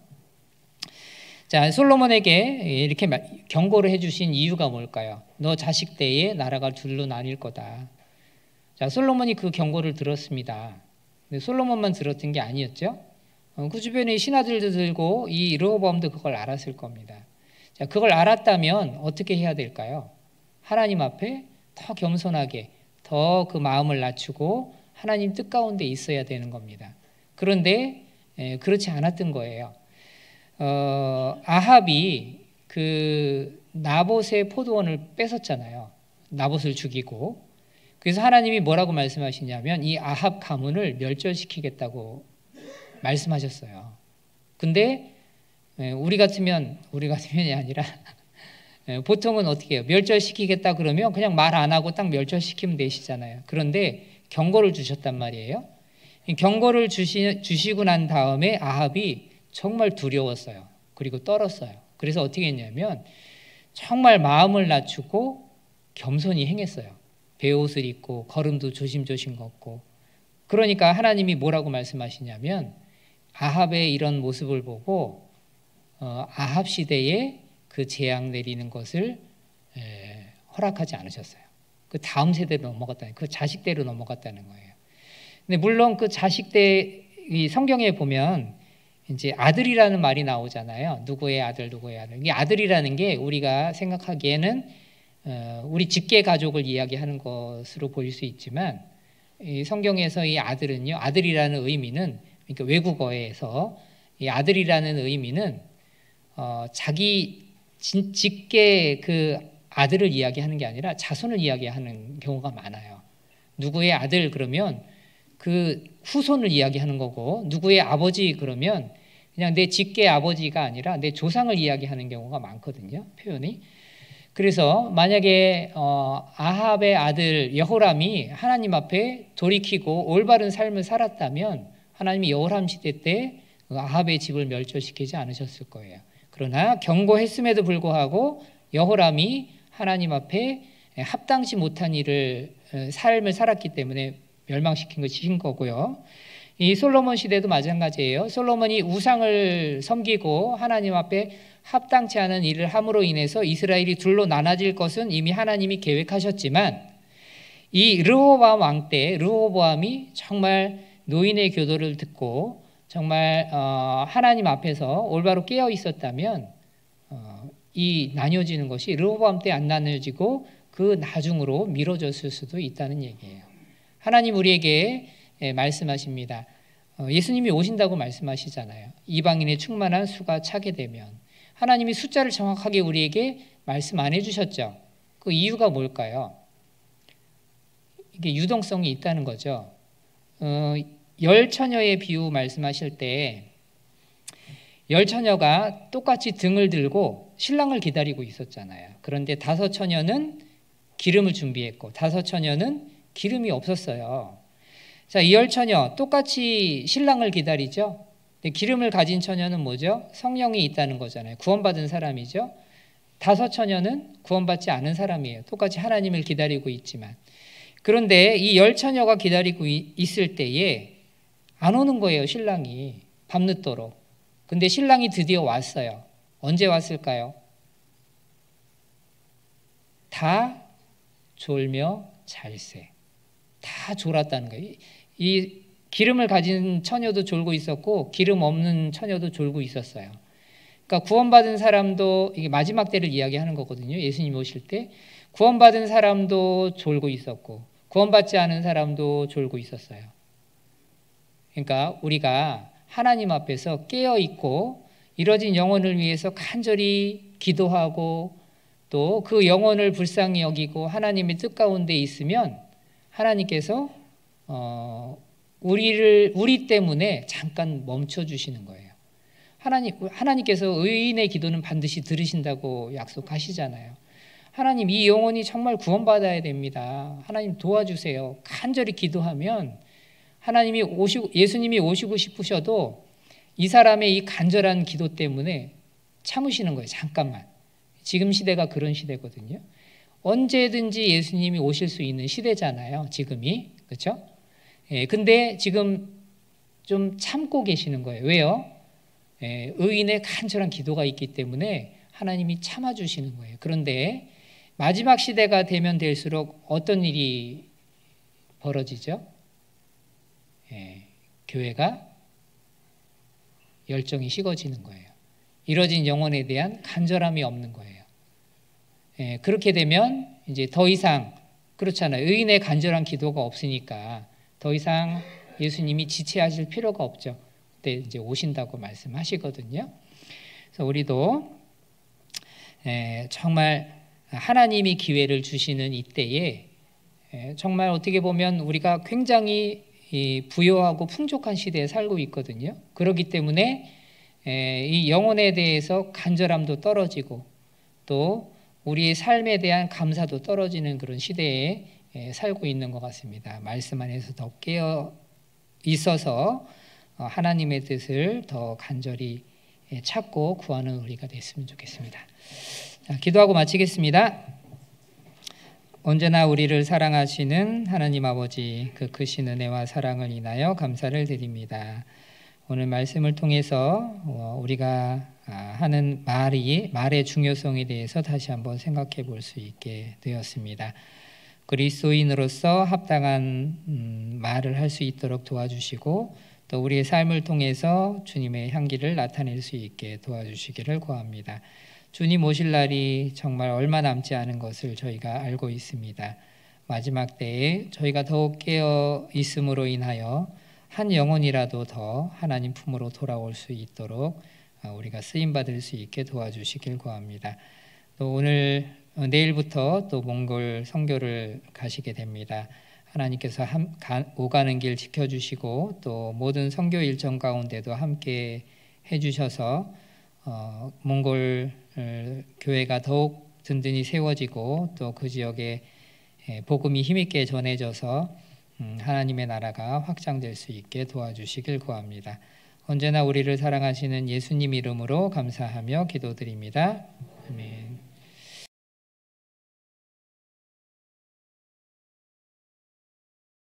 자, 솔로몬에게 이렇게 경고를 해주신 이유가 뭘까요? 너 자식 때에 나라가 둘로 나뉠 거다. 자, 솔로몬이 그 경고를 들었습니다. 근데 솔로몬만 들었던 게 아니었죠. 그 주변에 신하들도 들고 이 르호보암도 그걸 알았을 겁니다. 자, 그걸 알았다면 어떻게 해야 될까요? 하나님 앞에 더 겸손하게 더 그 마음을 낮추고 하나님 뜻 가운데 있어야 되는 겁니다. 그런데 그렇지 않았던 거예요. 아합이 그 나봇의 포도원을 뺏었잖아요. 나봇을 죽이고. 그래서 하나님이 뭐라고 말씀하시냐면 이 아합 가문을 멸절시키겠다고 말씀하셨어요. 근데 우리 같으면이 아니라 보통은 어떻게 해요? 멸절시키겠다 그러면 그냥 말 안 하고 딱 멸절시키면 되시잖아요. 그런데 경고를 주셨단 말이에요. 경고를 주시고 난 다음에 아합이 정말 두려웠어요. 그리고 떨었어요. 그래서 어떻게 했냐면 정말 마음을 낮추고 겸손히 행했어요. 베옷을 입고 걸음도 조심조심 걷고. 그러니까 하나님이 뭐라고 말씀하시냐면 아합의 이런 모습을 보고 아합 시대에 그 재앙 내리는 것을 허락하지 않으셨어요. 그 다음 세대로 넘어갔다는, 그 자식대로 넘어갔다는 거예요. 근데 물론 그 자식대, 이 성경에 보면 이제 아들이라는 말이 나오잖아요. 누구의 아들, 누구의 아들. 이 아들이라는 게 우리가 생각하기에는 우리 직계 가족을 이야기하는 것으로 보일 수 있지만, 이 성경에서 이 아들은요, 아들이라는 의미는, 그러니까 외국어에서 이 아들이라는 의미는 자기 직계 그 아들을 이야기하는 게 아니라 자손을 이야기하는 경우가 많아요. 누구의 아들 그러면 그 후손을 이야기하는 거고, 누구의 아버지 그러면 그냥 내 직계 아버지가 아니라 내 조상을 이야기하는 경우가 많거든요, 표현이. 그래서 만약에 아합의 아들 여호람이 하나님 앞에 돌이키고 올바른 삶을 살았다면 하나님이 여호람 시대 때 아합의 집을 멸절시키지 않으셨을 거예요. 그러나 경고했음에도 불구하고 여호람이 하나님 앞에 합당치 못한 삶을 살았기 때문에 멸망시킨 것인 거고요. 이 솔로몬 시대도 마찬가지예요. 솔로몬이 우상을 섬기고 하나님 앞에 합당치 않은 일을 함으로 인해서 이스라엘이 둘로 나눠질 것은 이미 하나님이 계획하셨지만, 이 르호보암 왕 때 르호보암이 정말 노인의 교도를 듣고 정말 하나님 앞에서 올바로 깨어 있었다면 이 나뉘어지는 것이 르호보암 때 안 나뉘어지고 그 나중으로 미뤄졌을 수도 있다는 얘기예요. 하나님 우리에게 말씀하십니다. 예수님이 오신다고 말씀하시잖아요. 이방인의 충만한 수가 차게 되면. 하나님이 숫자를 정확하게 우리에게 말씀 안 해주셨죠. 그 이유가 뭘까요? 이게 유동성이 있다는 거죠. 열 처녀의 비유 말씀하실 때 열 처녀가 똑같이 등을 들고 신랑을 기다리고 있었잖아요. 그런데 다섯 처녀는 기름을 준비했고 다섯 처녀는 기름이 없었어요. 자, 이 열 처녀 똑같이 신랑을 기다리죠. 근데 기름을 가진 처녀는 뭐죠? 성령이 있다는 거잖아요. 구원받은 사람이죠. 다섯 처녀는 구원받지 않은 사람이에요. 똑같이 하나님을 기다리고 있지만. 그런데 이 열 처녀가 기다리고 있을 때에 안 오는 거예요, 신랑이. 밤늦도록. 근데 신랑이 드디어 왔어요. 언제 왔을까요? 다 졸며 잘세. 다 졸았다는 거예요. 이 기름을 가진 처녀도 졸고 있었고 기름 없는 처녀도 졸고 있었어요. 그러니까 구원받은 사람도, 이게 마지막 때를 이야기하는 거거든요. 예수님 오실 때 구원받은 사람도 졸고 있었고 구원받지 않은 사람도 졸고 있었어요. 그러니까 우리가 하나님 앞에서 깨어있고 이뤄진 영혼을 위해서 간절히 기도하고 또 그 영혼을 불쌍히 여기고 하나님의 뜻 가운데 있으면 하나님께서 우리 때문에 잠깐 멈춰 주시는 거예요. 하나님께서 의인의 기도는 반드시 들으신다고 약속하시잖아요. 하나님, 이 영혼이 정말 구원받아야 됩니다. 하나님 도와주세요. 간절히 기도하면 예수님이 오시고 싶으셔도 이 사람의 이 간절한 기도 때문에 참으시는 거예요. 잠깐만. 지금 시대가 그런 시대거든요. 언제든지 예수님이 오실 수 있는 시대잖아요. 지금이. 그렇죠? 근데 지금 좀 참고 계시는 거예요. 왜요? 의인의 간절한 기도가 있기 때문에 하나님이 참아주시는 거예요. 그런데 마지막 시대가 되면 될수록 어떤 일이 벌어지죠? 교회가 열정이 식어지는 거예요. 이뤄진 영혼에 대한 간절함이 없는 거예요. 그렇게 되면 이제 더 이상 그렇잖아요. 의인의 간절한 기도가 없으니까 더 이상 예수님이 지체하실 필요가 없죠. 그때 이제 오신다고 말씀하시거든요. 그래서 우리도 정말 하나님이 기회를 주시는 이때에 정말 어떻게 보면 우리가 굉장히 부요하고 풍족한 시대에 살고 있거든요. 그렇기 때문에 이 영혼에 대해서 간절함도 떨어지고 또 우리의 삶에 대한 감사도 떨어지는 그런 시대에 살고 있는 것 같습니다. 말씀 안에서 더 깨어 있어서 하나님의 뜻을 더 간절히 찾고 구하는 우리가 됐으면 좋겠습니다. 자, 기도하고 마치겠습니다. 언제나 우리를 사랑하시는 하나님 아버지, 그 크신 은혜와 사랑을 인하여 감사를 드립니다. 오늘 말씀을 통해서 우리가 하는 말의 중요성에 대해서 다시 한번 생각해 볼 수 있게 되었습니다. 그리스도인으로서 합당한 말을 할 수 있도록 도와주시고 또 우리의 삶을 통해서 주님의 향기를 나타낼 수 있게 도와주시기를 구합니다. 주님 오실 날이 정말 얼마 남지 않은 것을 저희가 알고 있습니다. 마지막 때에 저희가 더욱 깨어 있음으로 인하여 한 영혼이라도 더 하나님 품으로 돌아올 수 있도록 우리가 쓰임받을 수 있게 도와주시길 구합니다. 또 내일부터 또 몽골 선교를 가시게 됩니다. 하나님께서 오가는 길 지켜주시고 또 모든 선교 일정 가운데도 함께 해주셔서 몽골 교회가 더욱 든든히 세워지고 또 그 지역에 복음이 힘있게 전해져서 하나님의 나라가 확장될 수 있게 도와주시길 구합니다. 언제나 우리를 사랑하시는 예수님 이름으로 감사하며 기도드립니다. 아멘.